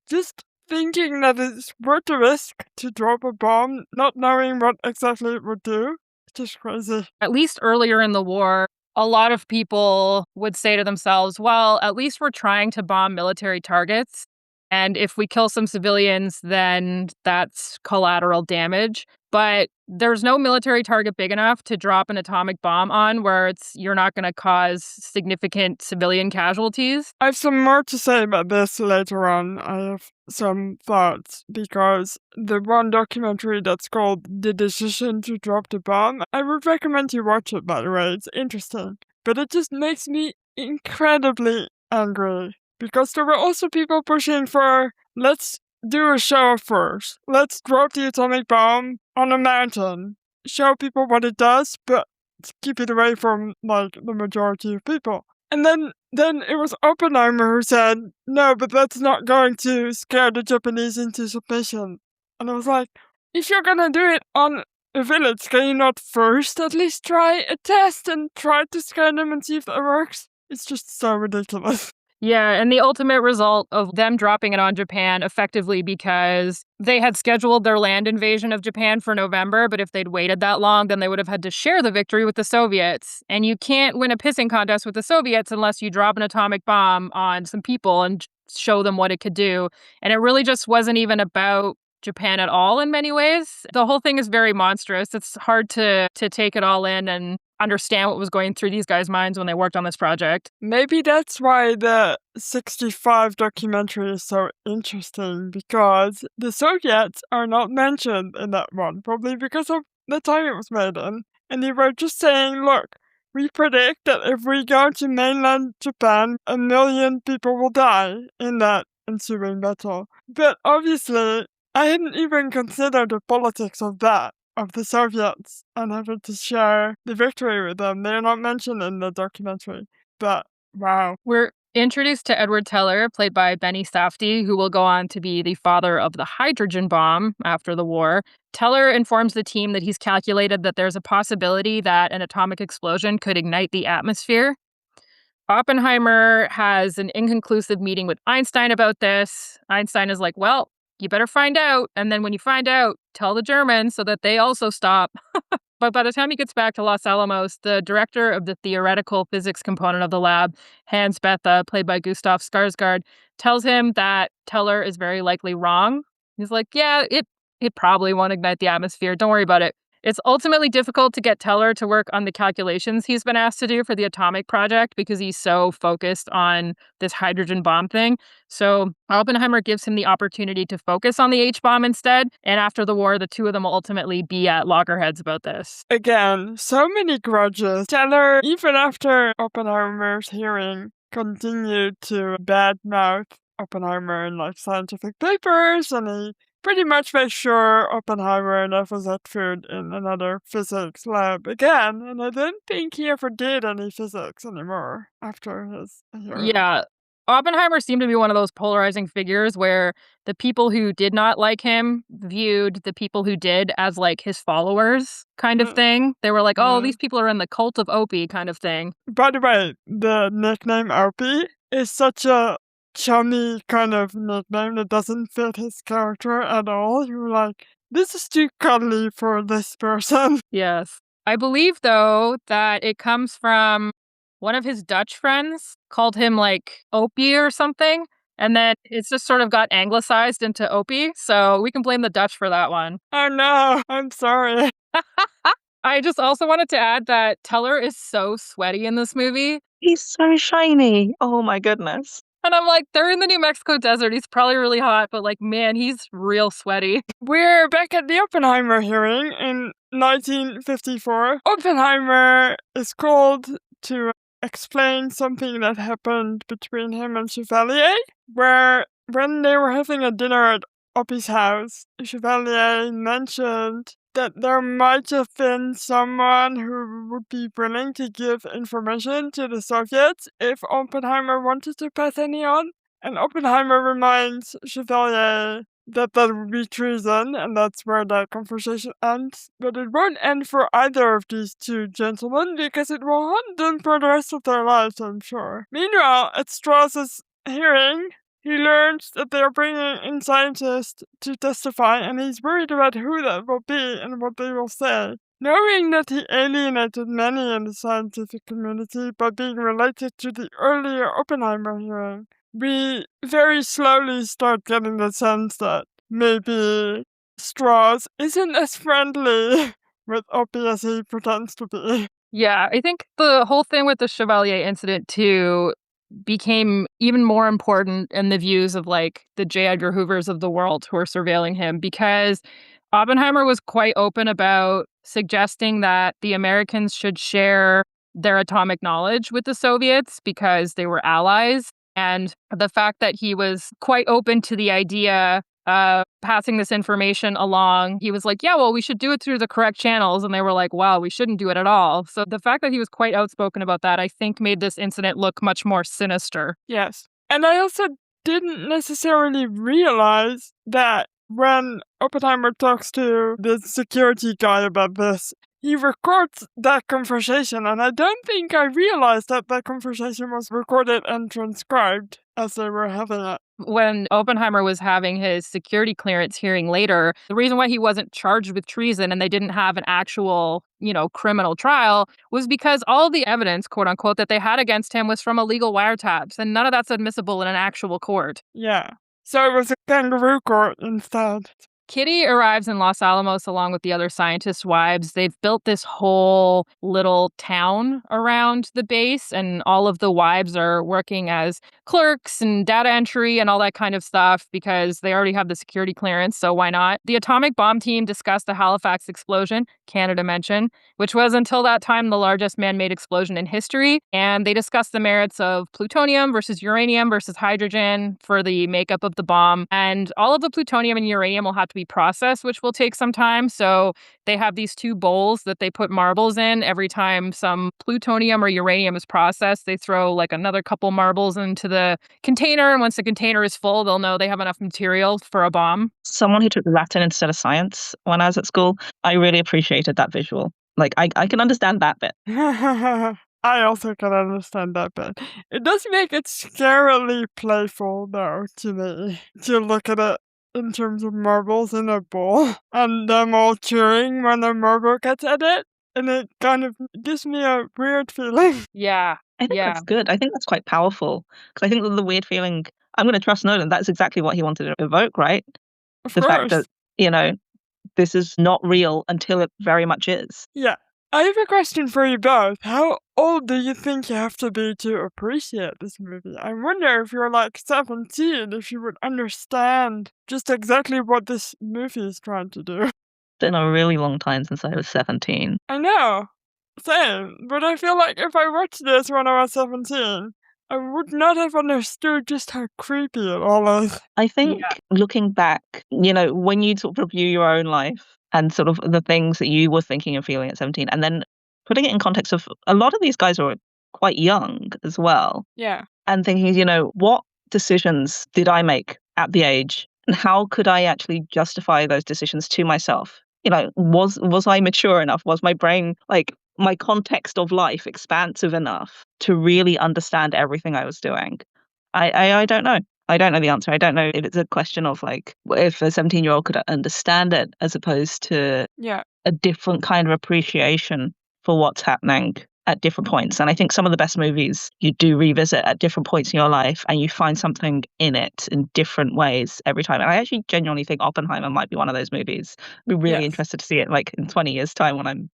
Just thinking that it's worth the risk to drop a bomb, not knowing what exactly it would do. Just crazy. At least earlier in the war, a lot of people would say to themselves, well, at least we're trying to bomb military targets. And if we kill some civilians, then that's collateral damage. But there's no military target big enough to drop an atomic bomb on where you're not going to cause significant civilian casualties. I have some more to say about this later on. I have some thoughts, because the one documentary that's called The Decision to Drop the Bomb, I would recommend you watch it, by the way. It's interesting. But it just makes me incredibly angry, because there were also people pushing for, let's do a show first. Let's drop the atomic bomb on a mountain. Show people what it does, but keep it away from, like, the majority of people. And then it was Oppenheimer who said, no, but that's not going to scare the Japanese into submission. And I was like, if you're gonna do it on a village, can you not first at least try a test and try to scare them and see if that works? It's just so ridiculous. Yeah, and the ultimate result of them dropping it on Japan effectively because they had scheduled their land invasion of Japan for November, but if they'd waited that long, then they would have had to share the victory with the Soviets. And you can't win a pissing contest with the Soviets unless you drop an atomic bomb on some people and show them what it could do. And it really just wasn't even about Japan at all in many ways. The whole thing is very monstrous. It's hard to take it all in and understand what was going through these guys' minds when they worked on this project. Maybe that's why the 65 documentary is so interesting, because the Soviets are not mentioned in that one, probably because of the time it was made in. And they were just saying, look, we predict that if we go to mainland Japan, 1 million people will die in that ensuing battle. But obviously, I hadn't even considered the politics of that, of the Soviets, and having to share the victory with them. They're not mentioned in the documentary, but wow. We're introduced to Edward Teller, played by Benny Safdie, who will go on to be the father of the hydrogen bomb after the war. Teller informs the team that he's calculated that there's a possibility that an atomic explosion could ignite the atmosphere. Oppenheimer has an inconclusive meeting with Einstein about this. Einstein is like, well, you better find out. And then when you find out, tell the Germans so that they also stop. But by the time he gets back to Los Alamos, the director of the theoretical physics component of the lab, Hans Bethe, played by Gustav Skarsgård, tells him that Teller is very likely wrong. He's like, yeah, it probably won't ignite the atmosphere. Don't worry about it. It's ultimately difficult to get Teller to work on the calculations he's been asked to do for the atomic project because he's so focused on this hydrogen bomb thing. So Oppenheimer gives him the opportunity to focus on the H-bomb instead. And after the war, the two of them will ultimately be at loggerheads about this. Again, so many grudges. Teller, even after Oppenheimer's hearing, continued to badmouth Oppenheimer in scientific papers, and he pretty much made sure Oppenheimer never set foot in another physics lab again, and I don't think he ever did any physics anymore after his hearing. Yeah. Oppenheimer seemed to be one of those polarizing figures where the people who did not like him viewed the people who did as his followers kind of thing. They were like, oh, these people are in the cult of Opie kind of thing. By the way, the nickname Opie is such a chummy kind of nickname that doesn't fit his character at all. You're like, this is too cuddly for this person. Yes. I believe, though, that it comes from one of his Dutch friends called him Opie or something. And then it's just sort of got anglicized into Opie. So we can blame the Dutch for that one. Oh no, I'm sorry. I just also wanted to add that Teller is so sweaty in this movie. He's so shiny. Oh my goodness. And I'm like, they're in the New Mexico desert. He's probably really hot, but man, he's real sweaty. We're back at the Oppenheimer hearing in 1954. Oppenheimer is called to explain something that happened between him and Chevalier, where when they were having a dinner at Oppie's house, Chevalier mentioned that there might have been someone who would be willing to give information to the Soviets if Oppenheimer wanted to pass any on. And Oppenheimer reminds Chevalier that would be treason, and that's where that conversation ends. But it won't end for either of these two gentlemen, because it will haunt them for the rest of their lives, I'm sure. Meanwhile, at Strauss's hearing, he learns that they are bringing in scientists to testify, and he's worried about who that will be and what they will say. Knowing that he alienated many in the scientific community by being related to the earlier Oppenheimer hearing, we very slowly start getting the sense that maybe Strauss isn't as friendly with Opie as he pretends to be. Yeah, I think the whole thing with the Chevalier incident, too, became even more important in the views of the J. Edgar Hoovers of the world who are surveilling him, because Oppenheimer was quite open about suggesting that the Americans should share their atomic knowledge with the Soviets because they were allies. And the fact that he was quite open to the idea of passing this information along, he was like, yeah, well, we should do it through the correct channels. And they were like, wow, we shouldn't do it at all. So the fact that he was quite outspoken about that, I think, made this incident look much more sinister. Yes. And I also didn't necessarily realize that when Oppenheimer talks to the security guy about this, he records that conversation, and I don't think I realized that that conversation was recorded and transcribed as they were having it. When Oppenheimer was having his security clearance hearing later, the reason why he wasn't charged with treason and they didn't have an actual, criminal trial was because all the evidence, quote unquote, that they had against him was from illegal wiretaps, and none of that's admissible in an actual court. Yeah. So it was a kangaroo court instead. Kitty arrives in Los Alamos along with the other scientists' wives. They've built this whole little town around the base, and all of the wives are working as clerks and data entry and all that kind of stuff because they already have the security clearance, so why not? The atomic bomb team discussed the Halifax explosion, Canada mentioned, which was until that time the largest man-made explosion in history, and they discussed the merits of plutonium versus uranium versus hydrogen for the makeup of the bomb, and all of the plutonium and uranium will have to be processed, which will take some time. So they have these two bowls that they put marbles in. Every time some plutonium or uranium is processed, they throw like another couple marbles into the container. And once the container is full, they'll know they have enough material for a bomb. Someone who took Latin instead of science when I was at school, I really appreciated that visual. Like, I can understand that bit. I also can understand that bit. It does make it scarily playful, though, to me, to look at it in terms of marbles in a bowl and them all cheering when a marble gets at it. And it kind of gives me a weird feeling. Yeah. I think Yeah. that's good. I think that's quite powerful because I think that the weird feeling, I'm going to trust Nolan. That's exactly what he wanted to evoke, right? Of The fact course. that, this is not real until it very much is. Yeah. I have a question for you both. How old do you think you have to be to appreciate this movie? I wonder if you're like 17, if you would understand just exactly what this movie is trying to do. It's been a really long time since I was 17. I know. Same. But I feel like if I watched this when I was 17, I would not have understood just how creepy it all is. I think Yeah. looking back, when you sort of review your own life and sort of the things that you were thinking and feeling at 17, and then putting it in context of a lot of these guys were quite young as well, Yeah. and thinking, what decisions did I make at the age, and how could I actually justify those decisions to myself? Was I mature enough? Was my brain, like, my context of life expansive enough to really understand everything I was doing? I don't know. I don't know the answer. I don't know if it's a question of like if a 17-year-old could understand it as opposed to Yeah. a different kind of appreciation for what's happening at different points. And I think some of the best movies you do revisit at different points in your life and you find something in it in different ways every time. And I actually genuinely think Oppenheimer might be one of those movies. I'd be really Yes. interested to see it like in 20 years' time when I'm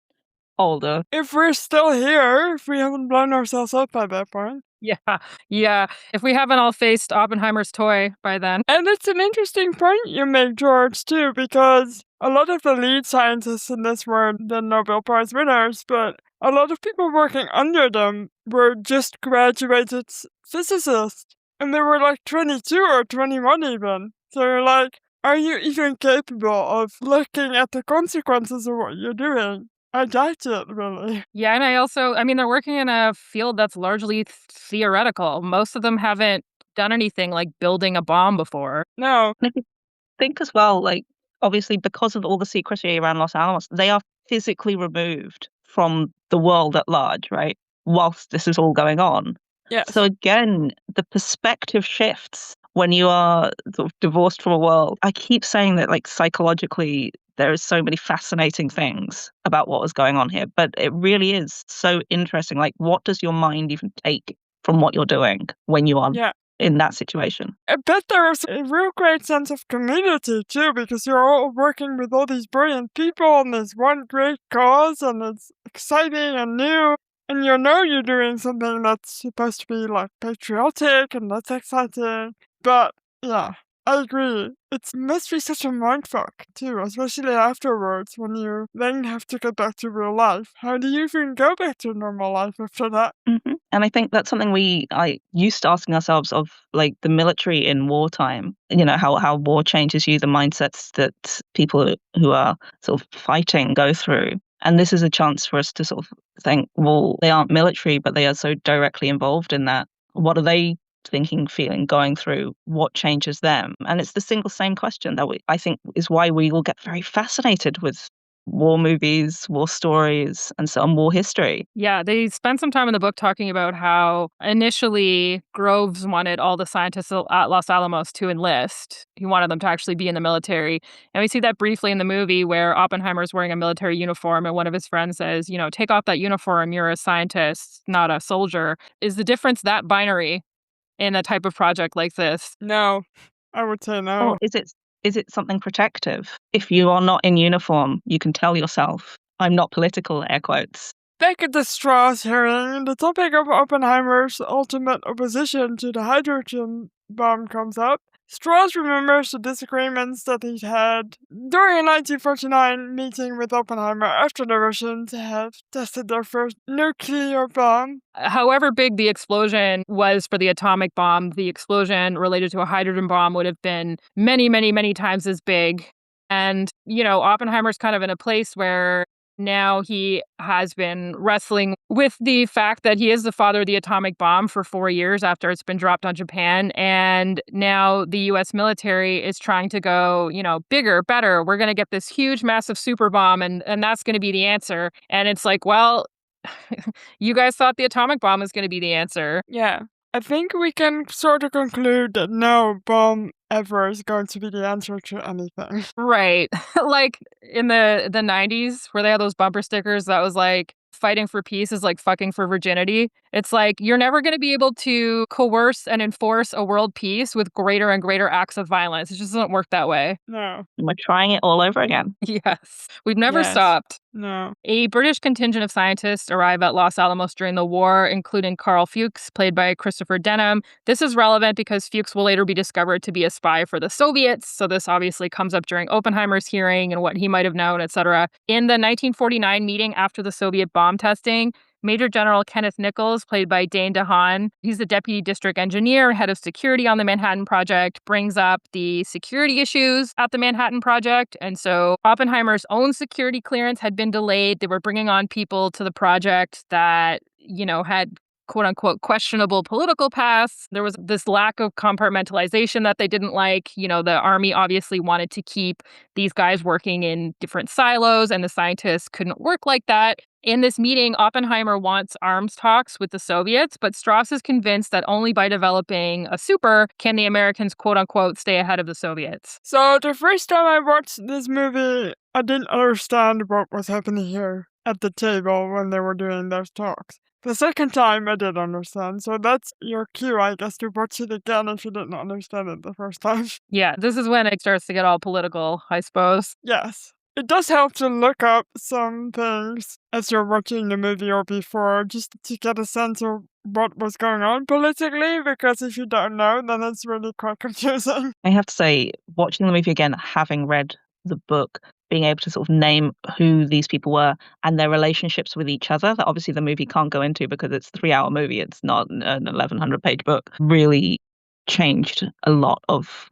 older. If we're still here, if we haven't blown ourselves up by that point. Yeah. Yeah. If we haven't all faced Oppenheimer's toy by then. And it's an interesting point you make, George, too, because a lot of the lead scientists in this were the Nobel Prize winners, but a lot of people working under them were just graduated physicists. And they were like 22 or 21 even. So you're like, are you even capable of looking at the consequences of what you're doing? I doubt it, really. Yeah, and they're working in a field that's largely theoretical. Most of them haven't done anything like building a bomb before. No. And if you think as well, like, obviously, because of all the secrecy around Los Alamos, they are physically removed from the world at large, right? Whilst this is all going on. Yes. So again, the perspective shifts when you are sort of divorced from a world. I keep saying that, like, psychologically, there is so many fascinating things about what was going on here, but it really is so interesting. Like, what does your mind even take from what you're doing when you are Yeah. in that situation? I bet there's a real great sense of community too, because you're all working with all these brilliant people on this one great cause, and it's exciting and new, and you're doing something that's supposed to be like patriotic, and that's exciting. But yeah, I agree. It must be such a mindfuck too, especially afterwards when you then have to get back to real life. How do you even go back to normal life after that? And I think that's something I used to asking ourselves of, like, the military in wartime, how war changes you, the mindsets that people who are sort of fighting go through. And this is a chance for us to sort of think, well, they aren't military, but they are so directly involved in that. What are they thinking, feeling, going through? What changes them? And it's the same question that I think is why we will get very fascinated with war movies, war stories, and so on, war history. Yeah, they spend some time in the book talking about how initially Groves wanted all the scientists at Los Alamos to enlist. He wanted them to actually be in the military. And we see that briefly in the movie where Oppenheimer's wearing a military uniform and one of his friends says, take off that uniform, you're a scientist, not a soldier. Is the difference that binary in a type of project like this? No, I would say Or no. is it something protective? If you are not in uniform, you can tell yourself, I'm not political, air quotes. Back at the Strauss hearing, the topic of Oppenheimer's ultimate opposition to the hydrogen bomb comes up. Strauss remembers the disagreements that he'd had during a 1949 meeting with Oppenheimer after the Russians had tested their first nuclear bomb. However big the explosion was for the atomic bomb, the explosion related to a hydrogen bomb would have been many, many, many times as big. And, Oppenheimer's kind of in a place where now he has been wrestling with the fact that he is the father of the atomic bomb for 4 years after it's been dropped on Japan. And now the US military is trying to go, bigger, better. We're going to get this huge, massive super bomb, and that's going to be the answer. And it's like, well, you guys thought the atomic bomb was going to be the answer. Yeah. I think we can sort of conclude that no bomb ever is going to be the answer to anything. Right. Like in the 90s where they had those bumper stickers that was like, fighting for peace is like fucking for virginity. It's like you're never going to be able to coerce and enforce a world peace with greater and greater acts of violence. It just doesn't work that way. No. We're trying it all over again. Yes. We've never Yes. stopped. No. A British contingent of scientists arrive at Los Alamos during the war, including Carl Fuchs, played by Christopher Denham. This is relevant because Fuchs will later be discovered to be a spy for the Soviets, so this obviously comes up during Oppenheimer's hearing and what he might have known, etc. In the 1949 meeting after the Soviet bomb testing, Major General Kenneth Nichols, played by Dane DeHaan, he's the deputy district engineer, head of security on the Manhattan Project, brings up the security issues at the Manhattan Project. And so Oppenheimer's own security clearance had been delayed. They were bringing on people to the project that, had quote unquote questionable political paths. There was this lack of compartmentalization that they didn't like. The army obviously wanted to keep these guys working in different silos, and the scientists couldn't work like that. In this meeting, Oppenheimer wants arms talks with the Soviets, but Strauss is convinced that only by developing a super can the Americans, quote unquote, stay ahead of the Soviets. So the first time I watched this movie, I didn't understand what was happening here at the table when they were doing those talks. The second time I did understand, so that's your cue, I guess, to watch it again if you didn't understand it the first time. Yeah, this is when it starts to get all political, I suppose. Yes. It does help to look up some things as you're watching the movie or before, just to get a sense of what was going on politically, because if you don't know, then it's really quite confusing. I have to say, watching the movie again, having read the book, being able to sort of name who these people were and their relationships with each other, that obviously the movie can't go into because it's a 3-hour movie, it's not an 1,100-page book, really changed a lot of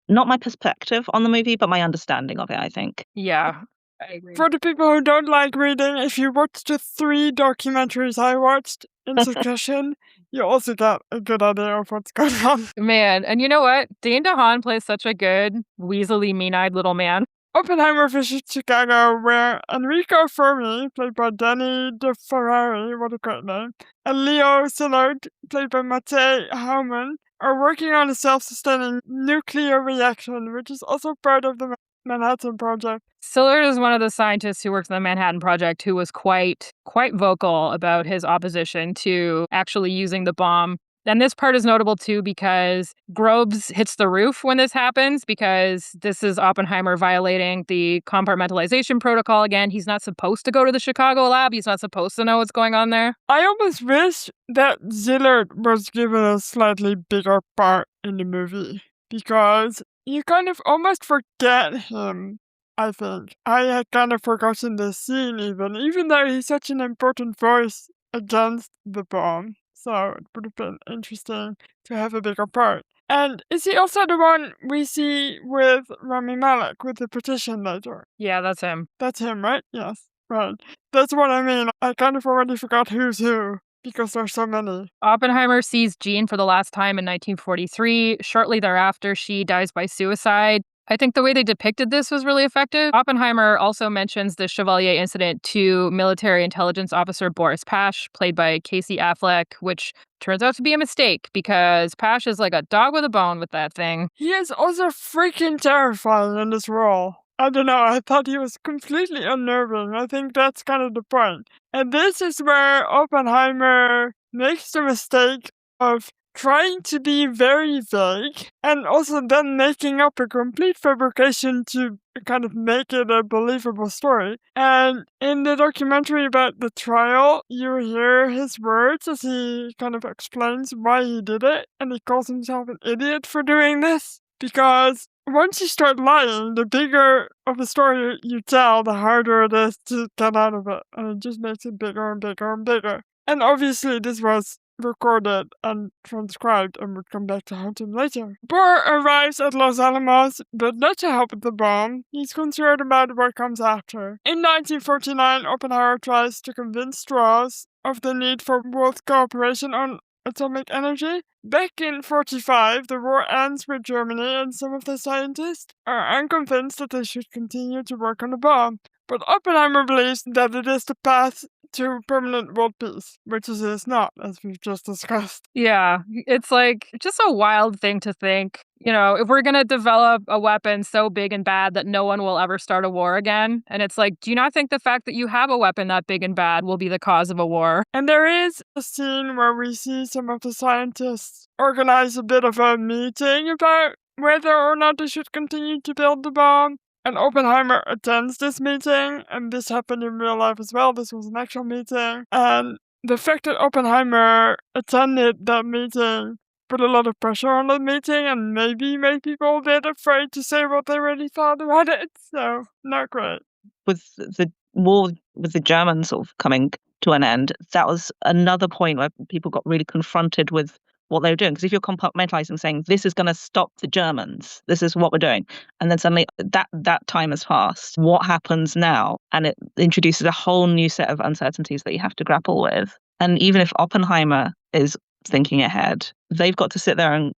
not my perspective on the movie, but my understanding of it, I think. Yeah, I agree. For the people who don't like reading, if you watch the 3 documentaries I watched in succession, you also get a good idea of what's going on. Man, and you know what? Dane DeHaan plays such a good, weaselly, mean-eyed little man. Oppenheimer visits Chicago, where Enrico Fermi, played by Danny DeFerrari, what a great name, and Leo Szilard, played by Matej Hauman, are working on a self-sustaining nuclear reaction, which is also part of the Manhattan Project. Szilard is one of the scientists who works on the Manhattan Project who was quite vocal about his opposition to actually using the bomb. And this part is notable, too, because Groves hits the roof when this happens, because this is Oppenheimer violating the compartmentalization protocol again. He's not supposed to go to the Chicago lab. He's not supposed to know what's going on there. I almost wish that Szilard was given a slightly bigger part in the movie, because you kind of almost forget him, I think. I had kind of forgotten this scene even though he's such an important voice against the bomb. So it would have been interesting to have a bigger part. And is he also the one we see with Rami Malek with the petition later? Yeah, that's him. That's him, right? Yes, right. That's what I mean. I kind of already forgot who's who, because there's so many. Oppenheimer sees Jean for the last time in 1943. Shortly thereafter, she dies by suicide. I think the way they depicted this was really effective. Oppenheimer also mentions the Chevalier incident to military intelligence officer Boris Pash, played by Casey Affleck, which turns out to be a mistake because Pash is like a dog with a bone with that thing. He is also freaking terrifying in this role. I don't know, I thought he was completely unnerving. I think that's kind of the point. And this is where Oppenheimer makes the mistake of trying to be very vague and also then making up a complete fabrication to kind of make it a believable story. And in the documentary about the trial, you hear his words as he kind of explains why he did it, and he calls himself an idiot for doing this. Because once you start lying, the bigger of a story you tell, the harder it is to get out of it. And it just makes it bigger and bigger and bigger. And obviously this was recorded and transcribed, and we'll come back to haunt him later. Bohr arrives at Los Alamos, but not to help with the bomb. He's concerned about what comes after. In 1949, Oppenheimer tries to convince Strauss of the need for world cooperation on atomic energy. Back in 1945, the war ends with Germany, and some of the scientists are unconvinced that they should continue to work on the bomb. But Oppenheimer believes that it is the path to permanent world peace, which it is not, as we've just discussed. Yeah, it's like just a wild thing to think. You know, if we're going to develop a weapon so big and bad that no one will ever start a war again, and it's like, do you not think the fact that you have a weapon that big and bad will be the cause of a war? And there is a scene where we see some of the scientists organize a bit of a meeting about whether or not they should continue to build the bomb. And Oppenheimer attends this meeting, and this happened in real life as well. This was an actual meeting. And the fact that Oppenheimer attended that meeting put a lot of pressure on that meeting and maybe made people a bit afraid to say what they really thought about it. So, not great. With the war with the Germans sort of coming to an end, that was another point where people got really confronted with what they were doing. Because if you're compartmentalizing, saying this is going to stop the Germans, this is what we're doing, and then suddenly that time has passed, what happens now? And it introduces a whole new set of uncertainties that you have to grapple with. And even if Oppenheimer is thinking ahead, they've got to sit there and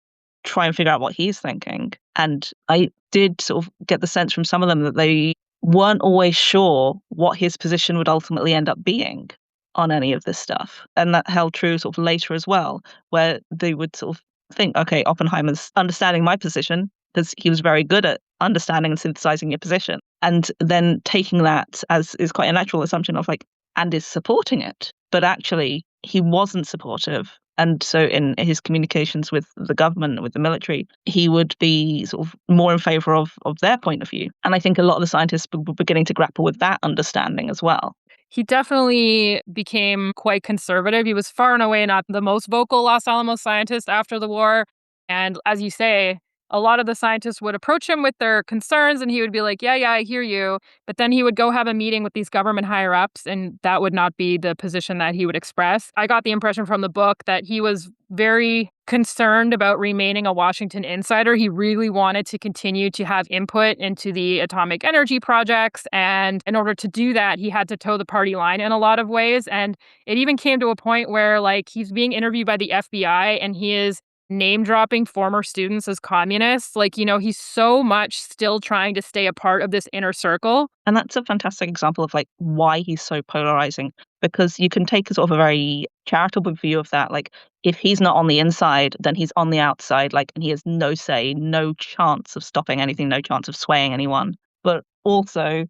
try and figure out what he's thinking. And I did sort of get the sense from some of them that they weren't always sure what his position would ultimately end up being on any of this stuff. And that held true sort of later as well, where they would sort of think, okay, Oppenheimer's understanding my position because he was very good at understanding and synthesizing your position. And then taking that as is quite a natural assumption of like, and is supporting it. But actually, he wasn't supportive. And so in his communications with the government, with the military, he would be sort of more in favor of their point of view. And I think a lot of the scientists were beginning to grapple with that understanding as well. He definitely became quite conservative. He was far and away not the most vocal Los Alamos scientist after the war. And as you say, a lot of the scientists would approach him with their concerns and he would be like, yeah, I hear you. But then he would go have a meeting with these government higher ups and that would not be the position that he would express. I got the impression from the book that he was very concerned about remaining a Washington insider. He really wanted to continue to have input into the atomic energy projects. And in order to do that, he had to toe the party line in a lot of ways. And it even came to a point where like he's being interviewed by the FBI and he is name dropping former students as communists. Like, you know, he's so much still trying to stay a part of this inner circle. And that's a fantastic example of like why he's so polarizing, because you can take a sort of a very charitable view of that. Like if he's not on the inside, then he's on the outside, like, and he has no say, no chance of stopping anything, no chance of swaying anyone. But also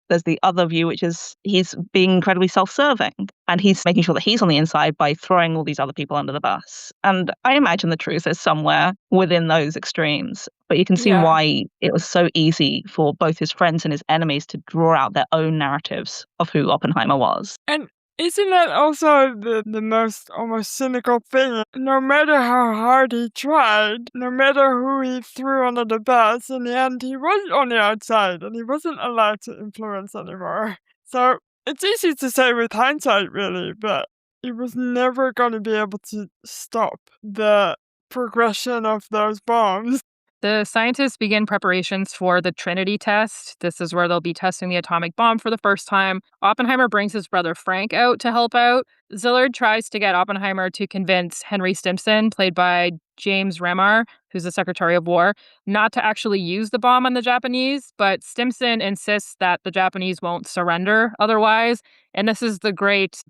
there's the other view, which is he's being incredibly self-serving and he's making sure that he's on the inside by throwing all these other people under the bus. And I imagine the truth is somewhere within those extremes. But you can see why it was so easy for both his friends and his enemies to draw out their own narratives of who Oppenheimer was. And isn't that also the most almost cynical thing? No matter how hard he tried, no matter who he threw under the bus, in the end he was on the outside and he wasn't allowed to influence anymore. So it's easy to say with hindsight, really, but he was never going to be able to stop the progression of those bombs. The scientists begin preparations for the Trinity test. This is where they'll be testing the atomic bomb for the first time. Oppenheimer brings his brother Frank out to help out. Zillard tries to get Oppenheimer to convince Henry Stimson, played by James Remar, who's the Secretary of War, not to actually use the bomb on the Japanese, but Stimson insists that the Japanese won't surrender otherwise. And this is the great,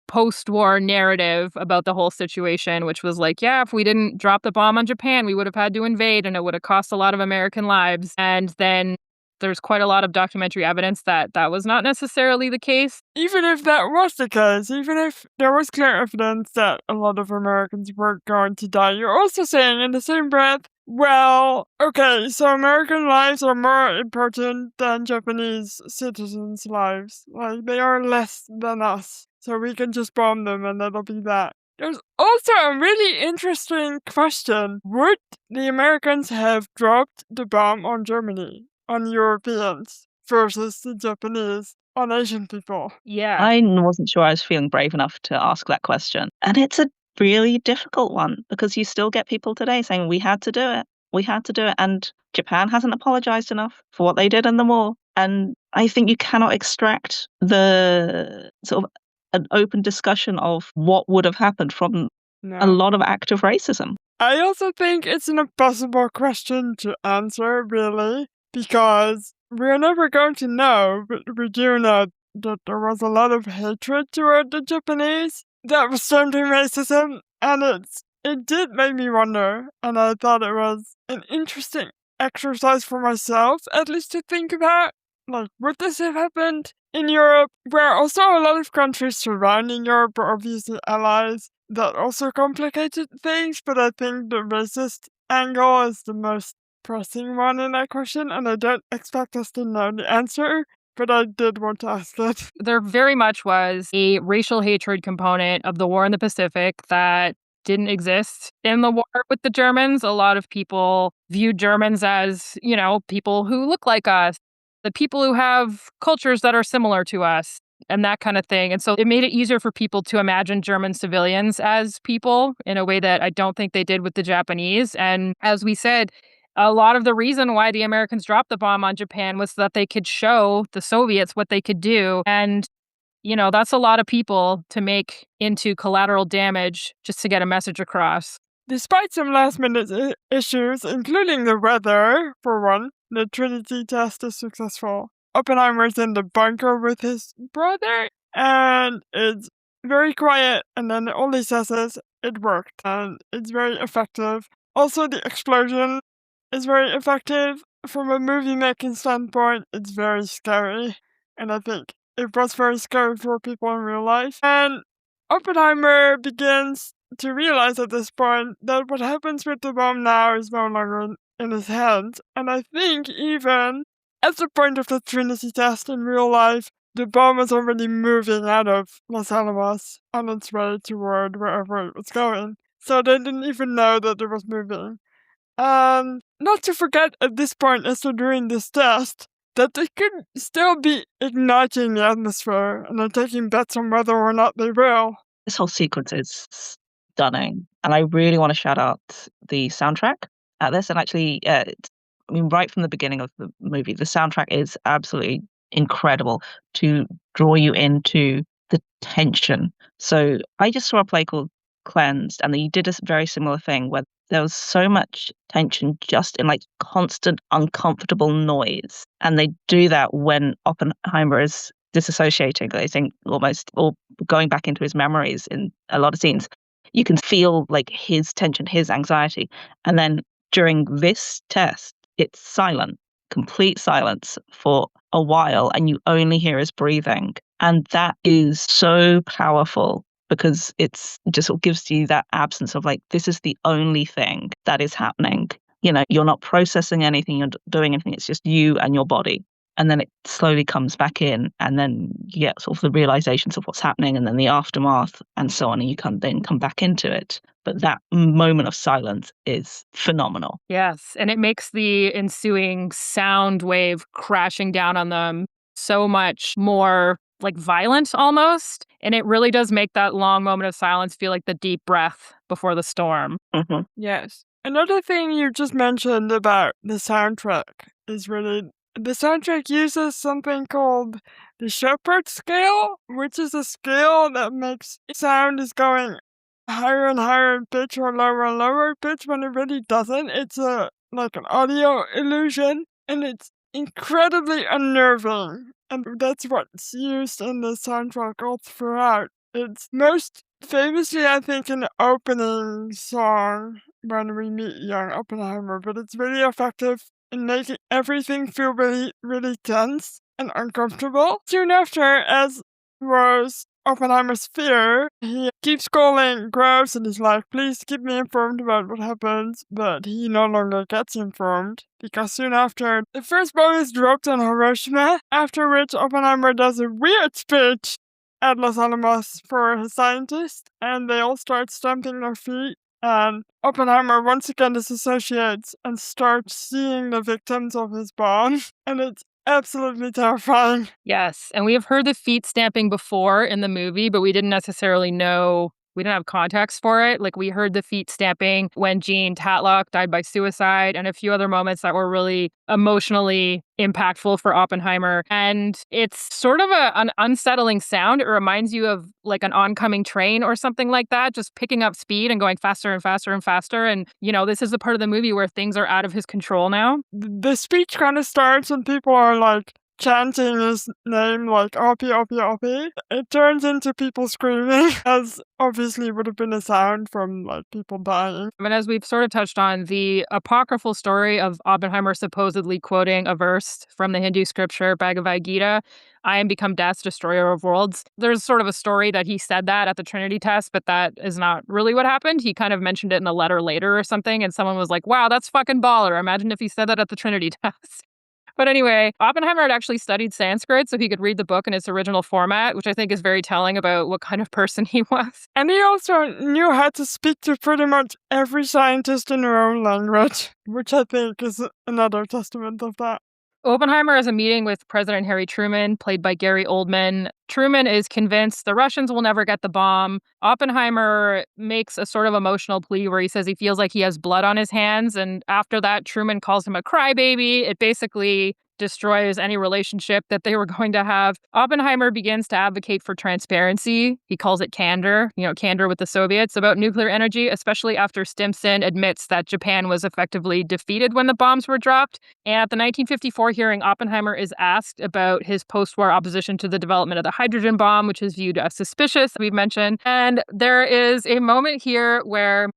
post-war narrative about the whole situation, which was like, yeah, if we didn't drop the bomb on Japan, we would have had to invade and it would have cost a lot of American lives. And then there's quite a lot of documentary evidence that that was not necessarily the case. Even if that was the case, even if there was clear evidence that a lot of Americans were going to die, you're also saying in the same breath, well, okay, so American lives are more important than Japanese citizens' lives. Like, they are less than us, so we can just bomb them and that'll be that. There's also a really interesting question. Would the Americans have dropped the bomb on Germany, on Europeans, versus the Japanese on Asian people? Yeah. I wasn't sure I was feeling brave enough to ask that question. And it's a really difficult one because you still get people today saying, we had to do it. We had to do it. And Japan hasn't apologized enough for what they did in the war. And I think you cannot extract the sort of an open discussion of what would have happened from a lot of active racism. I also think it's an impossible question to answer, really, because we're never going to know, but we do know that there was a lot of hatred toward the Japanese that was termed racism, and it did make me wonder, and I thought it was an interesting exercise for myself, at least to think about. Like, would this have happened in Europe, where also a lot of countries surrounding Europe are obviously allies? That also complicated things, but I think the racist angle is the most pressing one in that question, and I don't expect us to know the answer, but I did want to ask it. There very much was a racial hatred component of the war in the Pacific that didn't exist in the war with the Germans. A lot of people viewed Germans as, people who look like us, the people who have cultures that are similar to us, and that kind of thing. And so it made it easier for people to imagine German civilians as people in a way that I don't think they did with the Japanese. And as we said, a lot of the reason why the Americans dropped the bomb on Japan was that they could show the Soviets what they could do. And, that's a lot of people to make into collateral damage just to get a message across. Despite some last-minute issues, including the weather, for one, the Trinity test is successful. Oppenheimer's in the bunker with his brother, and it's very quiet, and then all he says is, it worked, and it's very effective. Also, the explosion is very effective. From a movie-making standpoint, it's very scary, and I think it was very scary for people in real life. And Oppenheimer begins to realize at this point that what happens with the bomb now is no longer in his hands. And I think even at the point of the Trinity test in real life, the bomb was already moving out of Los Alamos on its way toward wherever it was going. So they didn't even know that it was moving. And not to forget at this point, as they're doing this test, that they could still be igniting the atmosphere and they're taking bets on whether or not they will. This whole sequence is stunning. And I really want to shout out the soundtrack at this. And actually, right from the beginning of the movie, the soundtrack is absolutely incredible to draw you into the tension. So I just saw a play called Cleansed, and he did a very similar thing where there was so much tension just in like constant uncomfortable noise. And they do that when Oppenheimer is disassociating, I think, almost, or going back into his memories in a lot of scenes. You can feel like his tension, his anxiety. And then during this test, it's silent, complete silence for a while, and you only hear his breathing. And that is so powerful because it's just sort of gives you that absence of like, this is the only thing that is happening. You're not processing anything, you're doing anything. It's just you and your body. And then it slowly comes back in, and then you get sort of the realizations of what's happening, and then the aftermath and so on, and you can then come back into it. But that moment of silence is phenomenal. Yes, and it makes the ensuing sound wave crashing down on them so much more like violent almost. And it really does make that long moment of silence feel like the deep breath before the storm. Mm-hmm. Yes. Another thing you just mentioned about the soundtrack is really... The soundtrack uses something called the Shepard scale, which is a scale that makes sound is going higher and higher in pitch or lower and lower in pitch when it really doesn't. It's like an audio illusion, and it's incredibly unnerving. And that's what's used in the soundtrack all throughout. It's most famously, I think, in the opening song when we meet young Oppenheimer, but it's really effective in making everything feel really, really tense and uncomfortable. Soon after, as was Oppenheimer's fear, he keeps calling Groves and he's like, please keep me informed about what happens, but he no longer gets informed because soon after, the first bomb is dropped on Hiroshima, after which Oppenheimer does a weird speech at Los Alamos for his scientists, and they all start stamping their feet, and Oppenheimer once again disassociates and starts seeing the victims of his bomb, and it's absolutely terrifying. Yes, and we have heard the feet stamping before in the movie, but we didn't necessarily know. We didn't have context for it. Like, we heard the feet stamping when Jean Tatlock died by suicide and a few other moments that were really emotionally impactful for Oppenheimer. And it's sort of an unsettling sound. It reminds you of like an oncoming train or something like that, just picking up speed and going faster and faster and faster. And, this is the part of the movie where things are out of his control now. The speech kind of starts and people are like chanting his name like Oppie, Oppie, Oppie. It turns into people screaming, as obviously would have been a sound from like people dying. And as we've sort of touched on, the apocryphal story of Oppenheimer supposedly quoting a verse from the Hindu scripture Bhagavad Gita, I am become death's destroyer of worlds. There's sort of a story that he said that at the Trinity test, but that is not really what happened. He kind of mentioned it in a letter later or something, and someone was like, wow, that's fucking baller. Imagine if he said that at the Trinity test. But anyway, Oppenheimer had actually studied Sanskrit so he could read the book in its original format, which I think is very telling about what kind of person he was. And he also knew how to speak to pretty much every scientist in their own language, which I think is another testament of that. Oppenheimer has a meeting with President Harry Truman, played by Gary Oldman. Truman is convinced the Russians will never get the bomb. Oppenheimer makes a sort of emotional plea where he says he feels like he has blood on his hands. And after that, Truman calls him a crybaby. It basically destroys any relationship that they were going to have. Oppenheimer begins to advocate for transparency. He calls it candor, candor with the Soviets about nuclear energy, especially after Stimson admits that Japan was effectively defeated when the bombs were dropped. And at the 1954 hearing, Oppenheimer is asked about his post-war opposition to the development of the hydrogen bomb, which is viewed as suspicious, we've mentioned. And there is a moment here where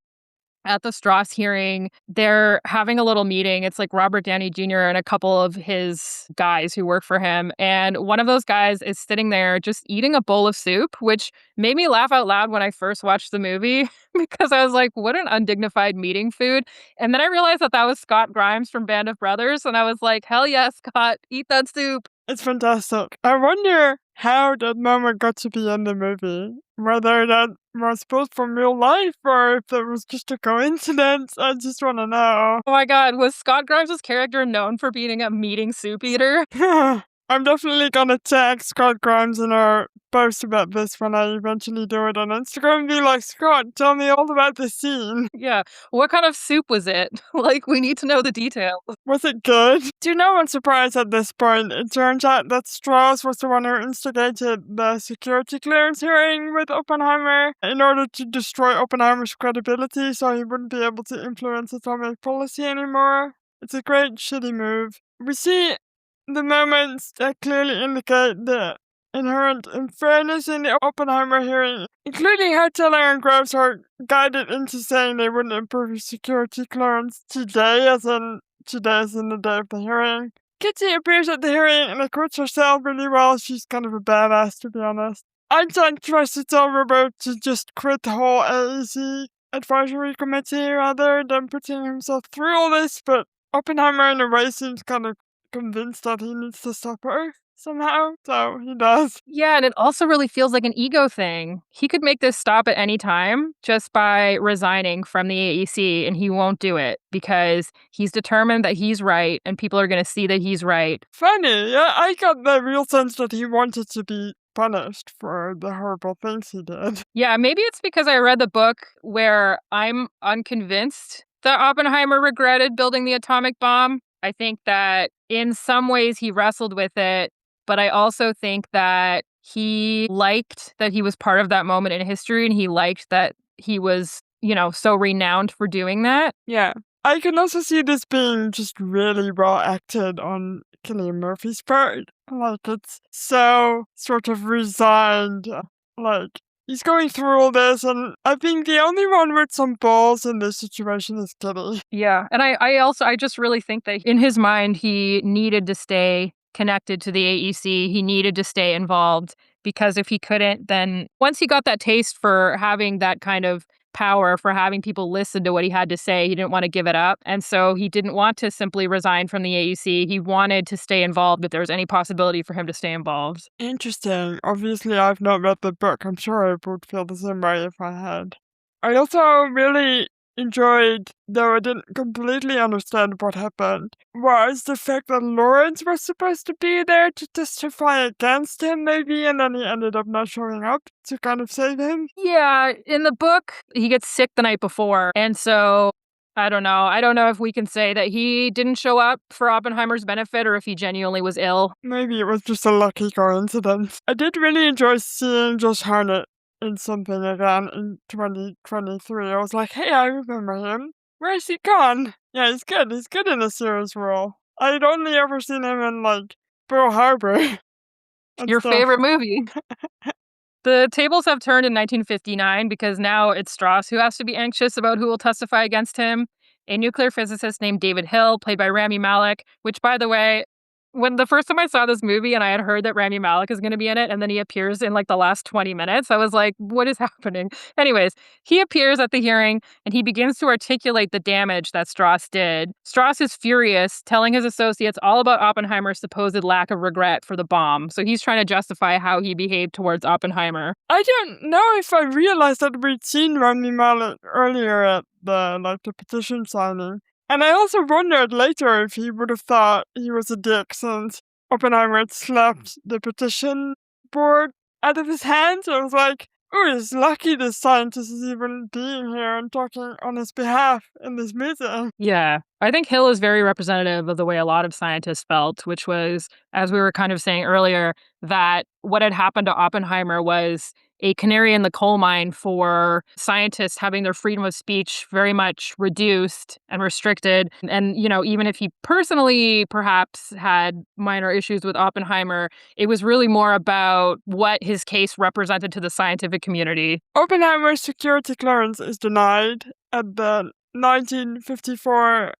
at the Strauss hearing, they're having a little meeting. It's like Robert Downey Jr. and a couple of his guys who work for him. And one of those guys is sitting there just eating a bowl of soup, which made me laugh out loud when I first watched the movie because I was like, what an undignified meeting food. And then I realized that was Scott Grimes from Band of Brothers. And I was like, hell yeah, Scott, eat that soup. It's fantastic. I wonder how that moment got to be in the movie. Whether that was built from real life or if it was just a coincidence. I just want to know. Oh my God, was Scott Grimes' character known for being a meeting soup eater? I'm definitely gonna tag Scott Grimes in our post about this when I eventually do it on Instagram and be like, Scott, tell me all about the scene. Yeah. What kind of soup was it? Like, we need to know the details. Was it good? To no one's surprise at this point, it turns out that Strauss was the one who instigated the security clearance hearing with Oppenheimer in order to destroy Oppenheimer's credibility so he wouldn't be able to influence atomic policy anymore. It's a great shitty move. We see the moments that clearly indicate the inherent unfairness in the Oppenheimer hearing, including how Teller and Groves are guided into saying they wouldn't improve security clearance today, as in the day of the hearing. Kitty appears at the hearing and acquits herself really well. She's kind of a badass, to be honest. Einstein tries to tell Robo to just quit the whole AEC advisory committee rather than putting himself through all this, but Oppenheimer in a way seems kind of convinced that he needs to stop her somehow, so he does. Yeah, and it also really feels like an ego thing. He could make this stop at any time just by resigning from the AEC, and he won't do it because he's determined that he's right and people are going to see that he's right. Funny, yeah, I got the real sense that he wanted to be punished for the horrible things he did. Yeah, maybe it's because I read the book where I'm unconvinced that Oppenheimer regretted building the atomic bomb. I think that in some ways he wrestled with it but I also think that he liked that he was part of that moment in history, and he liked that he was, so renowned for doing that. Yeah. I can also see this being just really well acted on Cillian Murphy's part. Like, it's so sort of resigned. Like, he's going through all this, and I think the only one with some balls in this situation is Kitty. Yeah. And I just really think that in his mind, he needed to stay connected to the AEC. He needed to stay involved, because if he couldn't, then once he got that taste for having that kind of power, for having people listen to what he had to say, he didn't want to give it up. And so he didn't want to simply resign from the AEC. He wanted to stay involved if there was any possibility for him to stay involved. Interesting. Obviously, I've not read the book. I'm sure I would feel the same way if I had. I also really enjoyed, though I didn't completely understand what happened, was the fact that Lawrence was supposed to be there to testify against him, maybe, and then he ended up not showing up to kind of save him. Yeah, in the book, he gets sick the night before. And so I don't know. I don't know if we can say that he didn't show up for Oppenheimer's benefit or if he genuinely was ill. Maybe it was just a lucky coincidence. I did really enjoy seeing Josh Hartnett in something again in 2023. I was like, hey, I remember him. Where's he gone? Yeah, he's good. He's good in a serious role. I'd only ever seen him in, like, Pearl Harbor. and Your stuff. favorite movie. The tables have turned in 1959 because now it's Strauss who has to be anxious about who will testify against him. A nuclear physicist named David Hill, played by Rami Malek, which, by the way, when the first time I saw this movie and I had heard that Rami Malek is going to be in it, and then he appears in like the last 20 minutes, I was like, what is happening? Anyways, he appears at the hearing and he begins to articulate the damage that Strauss did. Strauss is furious, telling his associates all about Oppenheimer's supposed lack of regret for the bomb. So he's trying to justify how he behaved towards Oppenheimer. I don't know if I realized that we'd seen Rami Malek earlier at the petition signing. And I also wondered later if he would have thought he was a dick since Oppenheimer had slapped the petition board out of his hands. I was like, oh, he's lucky this scientist is even being here and talking on his behalf in this meeting. Yeah, I think Hill is very representative of the way a lot of scientists felt, which was, as we were kind of saying earlier, that what had happened to Oppenheimer was a canary in the coal mine for scientists having their freedom of speech very much reduced and restricted. And, even if he personally perhaps had minor issues with Oppenheimer, it was really more about what his case represented to the scientific community. Oppenheimer's security clearance is denied at the 1954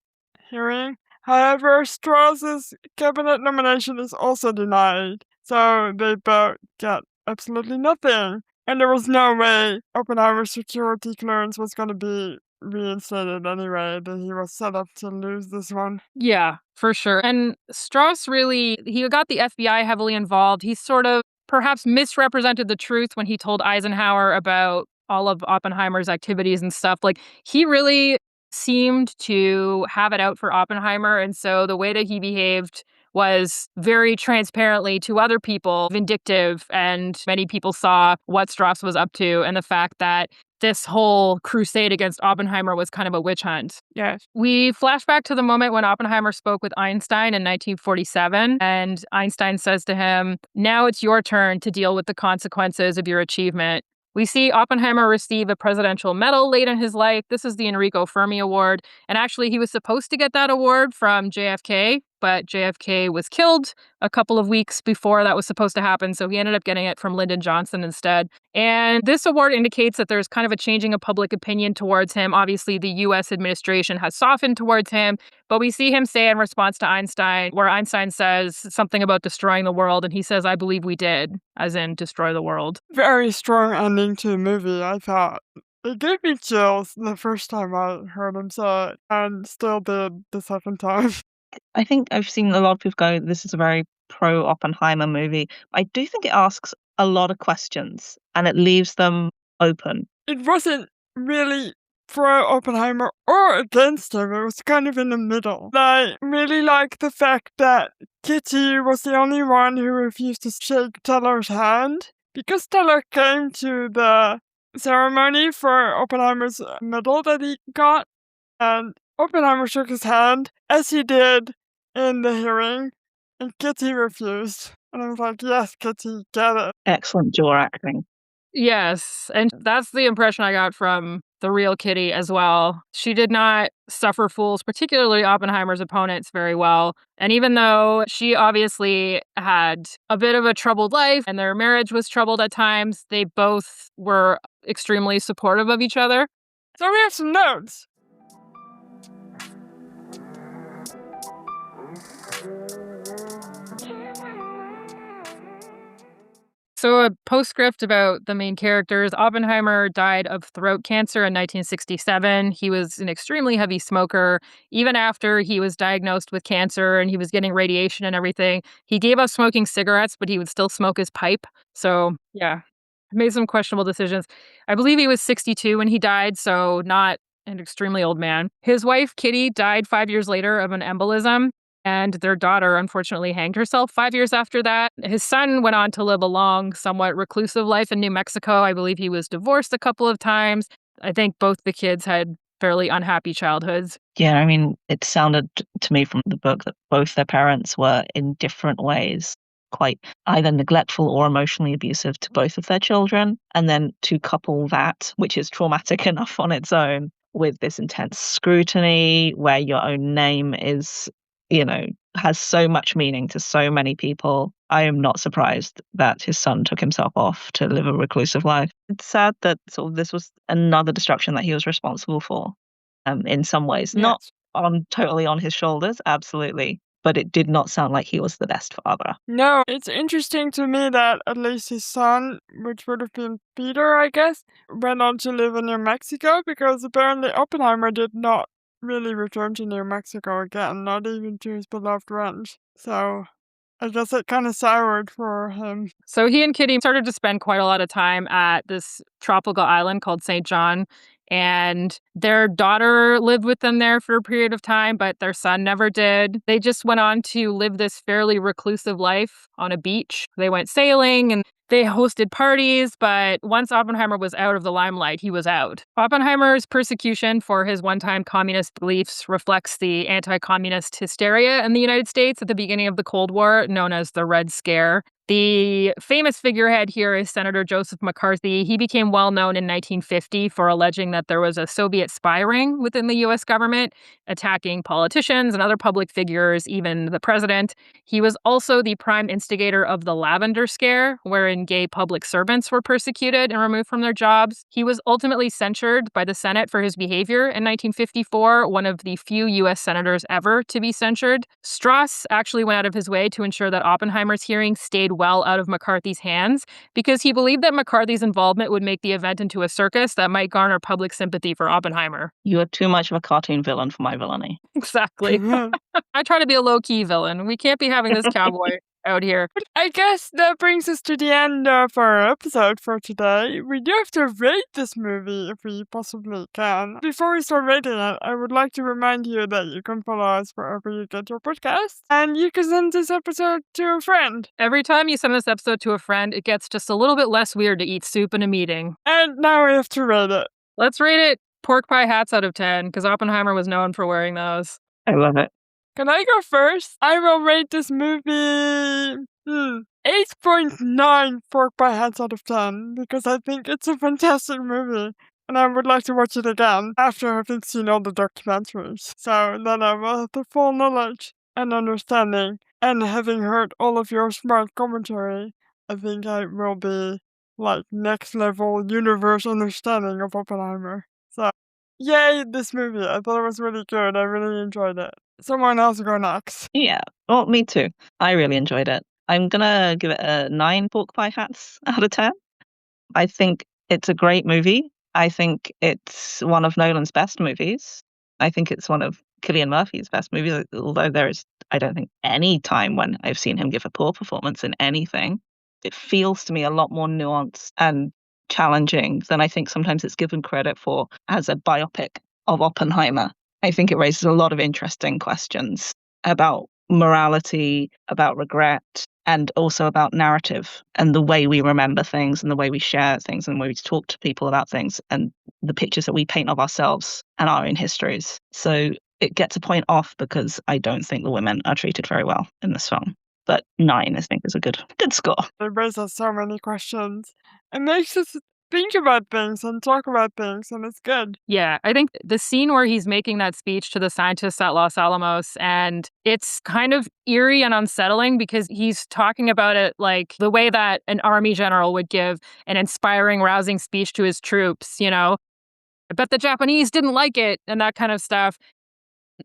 hearing. However, Strauss's cabinet nomination is also denied, so they both get absolutely nothing. And there was no way Oppenheimer's security clearance was going to be reinstated anyway, that he was set up to lose this one. Yeah, for sure. And Strauss he got the FBI heavily involved. He sort of perhaps misrepresented the truth when he told Eisenhower about all of Oppenheimer's activities and stuff. Like, he really seemed to have it out for Oppenheimer. And so the way that he behaved was very transparently to other people vindictive, and many people saw what Strauss was up to and the fact that this whole crusade against Oppenheimer was kind of a witch hunt. Yes. We flash back to the moment when Oppenheimer spoke with Einstein in 1947, and Einstein says to him, "Now it's your turn to deal with the consequences of your achievement." We see Oppenheimer receive a presidential medal late in his life. This is the Enrico Fermi Award. And actually, he was supposed to get that award from JFK, but JFK was killed a couple of weeks before that was supposed to happen. So he ended up getting it from Lyndon Johnson instead. And this award indicates that there's kind of a changing of public opinion towards him. Obviously, the U.S. administration has softened towards him. But we see him say in response to Einstein, where Einstein says something about destroying the world. And he says, "I believe we did," as in destroy the world. Very strong ending to the movie, I thought. It gave me chills the first time I heard him say it, and still did the second time. I think I've seen a lot of people go, this is a very pro-Oppenheimer movie. I do think it asks a lot of questions and it leaves them open. It wasn't really pro Oppenheimer or against him. It was kind of in the middle. I really like the fact that Kitty was the only one who refused to shake Teller's hand, because Teller came to the ceremony for Oppenheimer's medal that he got, and Oppenheimer shook his hand, as he did in the hearing, and Kitty refused. And I was like, yes, Kitty, get it. Excellent jaw acting. Yes, and that's the impression I got from the real Kitty as well. She did not suffer fools, particularly Oppenheimer's opponents, very well. And even though she obviously had a bit of a troubled life and their marriage was troubled at times, they both were extremely supportive of each other. So we have some notes. So, a postscript about the main characters. Oppenheimer died of throat cancer in 1967. He was an extremely heavy smoker. Even after he was diagnosed with cancer and he was getting radiation and everything, he gave up smoking cigarettes, but he would still smoke his pipe. So, yeah, made some questionable decisions. I believe he was 62 when he died, so not an extremely old man. His wife, Kitty, died 5 years later of an embolism. And their daughter, unfortunately, hanged herself 5 years after that. His son went on to live a long, somewhat reclusive life in New Mexico. I believe he was divorced a couple of times. I think both the kids had fairly unhappy childhoods. Yeah, I mean, it sounded to me from the book that both their parents were in different ways quite either neglectful or emotionally abusive to both of their children. And then to couple that, which is traumatic enough on its own, with this intense scrutiny where your own name is, has so much meaning to so many people. I am not surprised that his son took himself off to live a reclusive life. It's sad that sort of this was another destruction that he was responsible for, in some ways. Yes. Not totally on his shoulders, absolutely, but it did not sound like he was the best father. No, it's interesting to me that at least his son, which would have been Peter, I guess, went on to live in New Mexico, because apparently Oppenheimer did not really return to New Mexico again, not even to his beloved ranch. So I guess it kind of soured for him. So he and Kitty started to spend quite a lot of time at this tropical island called St. John. And their daughter lived with them there for a period of time, but their son never did. They just went on to live this fairly reclusive life on a beach. They went sailing and they hosted parties, but once Oppenheimer was out of the limelight, he was out. Oppenheimer's persecution for his one-time communist beliefs reflects the anti-communist hysteria in the United States at the beginning of the Cold War, known as the Red Scare. The famous figurehead here is Senator Joseph McCarthy. He became well known in 1950 for alleging that there was a Soviet spy ring within the U.S. government, attacking politicians and other public figures, even the president. He was also the prime instigator of the Lavender Scare, wherein gay public servants were persecuted and removed from their jobs. He was ultimately censured by the Senate for his behavior in 1954, one of the few U.S. senators ever to be censured. Strauss actually went out of his way to ensure that Oppenheimer's hearing stayed well out of McCarthy's hands because he believed that McCarthy's involvement would make the event into a circus that might garner public sympathy for Oppenheimer. You are too much of a cartoon villain for my villainy. Exactly. I try to be a low-key villain. We can't be having this cowboy out here. I guess that brings us to the end of our episode for today. We do have to rate this movie if we possibly can. Before we start rating it, I would like to remind you that you can follow us wherever you get your podcasts, and you can send this episode to a friend. Every time you send this episode to a friend, it gets just a little bit less weird to eat soup in a meeting. And now we have to rate it. Let's rate it pork pie hats out of 10, because Oppenheimer was known for wearing those. I love it. Can I go first? I will rate this movie 8.9 pork pie hats out of 10, because I think it's a fantastic movie. And I would like to watch it again after having seen all the documentaries. So then I will have the full knowledge and understanding. And having heard all of your smart commentary, I think I will be like next level universe understanding of Oppenheimer. So yay, this movie. I thought it was really good. I really enjoyed it. Someone else go next. Yeah, well, me too. I really enjoyed it. I'm gonna give it a 9 pork pie hats out of 10. I think it's a great movie. I think it's one of Nolan's best movies. I think it's one of Cillian Murphy's best movies, although there is, I don't think, any time when I've seen him give a poor performance in anything. It feels to me a lot more nuanced and challenging than I think sometimes it's given credit for as a biopic of Oppenheimer. I think it raises a lot of interesting questions about morality, about regret, and also about narrative and the way we remember things and the way we share things and the way we talk to people about things and the pictures that we paint of ourselves and our own histories. So it gets a point off because I don't think the women are treated very well in this film. But 9, I think, is a good score. It raises so many questions. It makes us think about things and talk about things, and it's good. Yeah, I think the scene where he's making that speech to the scientists at Los Alamos, and it's kind of eerie and unsettling because he's talking about it like the way that an army general would give an inspiring, rousing speech to his troops, you know? I bet the Japanese didn't like it and that kind of stuff.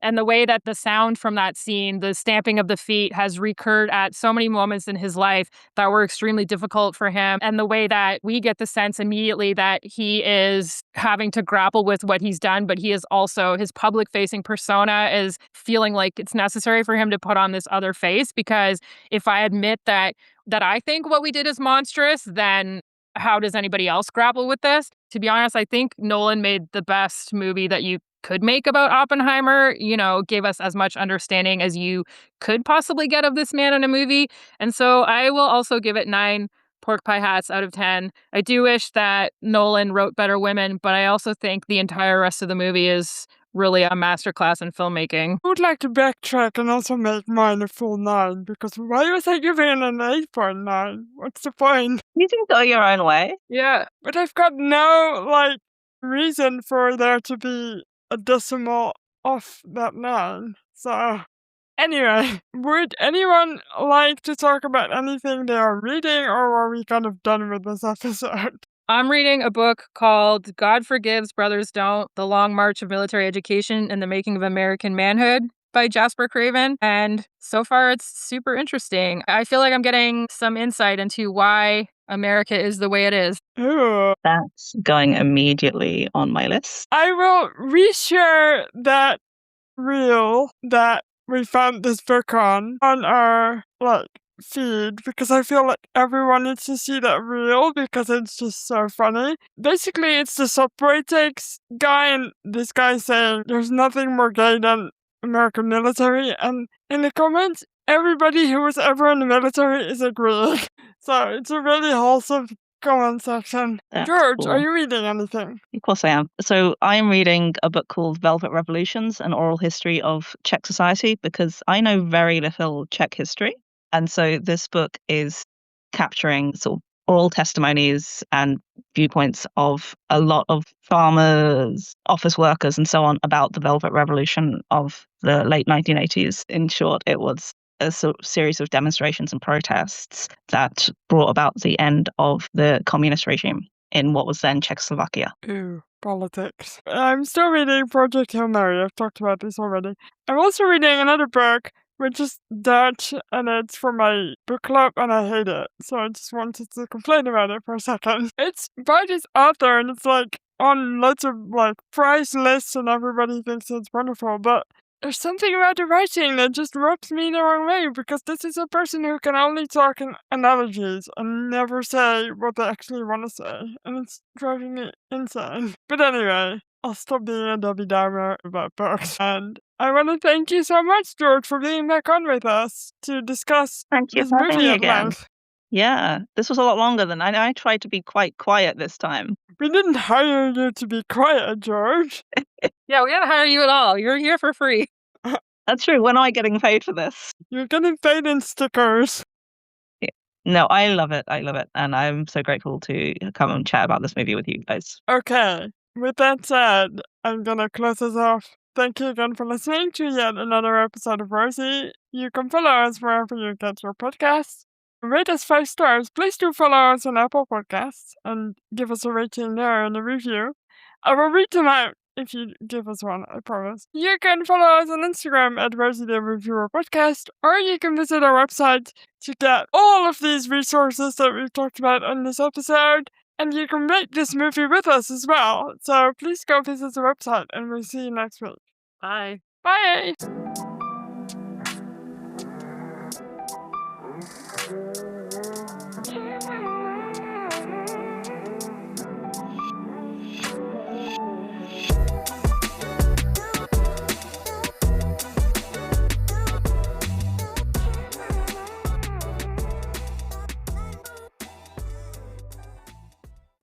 And the way that the sound from that scene, the stamping of the feet, has recurred at so many moments in his life that were extremely difficult for him. And the way that we get the sense immediately that he is having to grapple with what he's done, but he is also, his public facing persona is feeling like it's necessary for him to put on this other face. Because if I admit that I think what we did is monstrous, then how does anybody else grapple with this? To be honest, I think Nolan made the best movie that you could make about Oppenheimer, you know, gave us as much understanding as you could possibly get of this man in a movie. And so I will also give it 9 pork pie hats out of 10. I do wish that Nolan wrote better women, but I also think the entire rest of the movie is really a masterclass in filmmaking. I would like to backtrack and also make mine a full 9, because why was I giving it an 8.9? What's the point? You can go your own way. Yeah. But I've got no, reason for there to be a decimal off that 9. So, anyway, would anyone like to talk about anything they are reading, or are we kind of done with this episode? I'm reading a book called God Forgives, Brothers Don't: The Long March of Military Education and the Making of American Manhood by Jasper Craven. And so far, it's super interesting. I feel like I'm getting some insight into why America is the way it is. Ooh. That's going immediately on my list. I will reshare that reel that we found this book on our feed, because I feel like everyone needs to see that reel because it's just so funny. Basically, it's the subway takes guy, and this guy saying there's nothing more gay than American military, and in the comments, everybody who was ever in the military is agreeing. So it's a really wholesome comment section. That's George, cool. are you reading anything? Of course I am. So I'm reading a book called Velvet Revolutions, an oral history of Czech society, because I know very little Czech history. And so this book is capturing sort of oral testimonies and viewpoints of a lot of farmers, office workers, and so on about the Velvet Revolution of the late 1980s. In short, it was a sort of series of demonstrations and protests that brought about the end of the communist regime in what was then Czechoslovakia. Ooh, politics. I'm still reading Project Hail Mary. I've talked about this already. I'm also reading another book, which is Dutch, and it's for my book club, and I hate it. So I just wanted to complain about it for a second. It's by this author, and it's on lots of prize lists, and everybody thinks it's wonderful, but there's something about the writing that just rubs me the wrong way, because this is a person who can only talk in analogies and never say what they actually want to say, and it's driving me insane. But anyway, I'll stop being a Debbie Downer about books, and I want to thank you so much, George, for being back on with us to discuss Thank you this for having movie me at again. length. Yeah, this was a lot longer than I tried to be quite quiet this time. We didn't hire you to be quiet, George. Yeah, we didn't hire you at all. You're here for free. That's true. When am I getting paid for this? You're getting paid in stickers. No, I love it. I love it. And I'm so grateful to come and chat about this movie with you guys. Okay, with that said, I'm gonna close this off. Thank you again for listening to yet another episode of Rosie. You can follow us wherever you get your podcasts. Rate us 5 stars. Please do follow us on Apple Podcasts and give us a rating there and a review. I will read them out if you give us one, I promise. You can follow us on Instagram at Rosie the Reviewer Podcast, or you can visit our website to get all of these resources that we've talked about on this episode. And you can rate this movie with us as well. So please go visit the website, and we'll see you next week. Bye. Bye!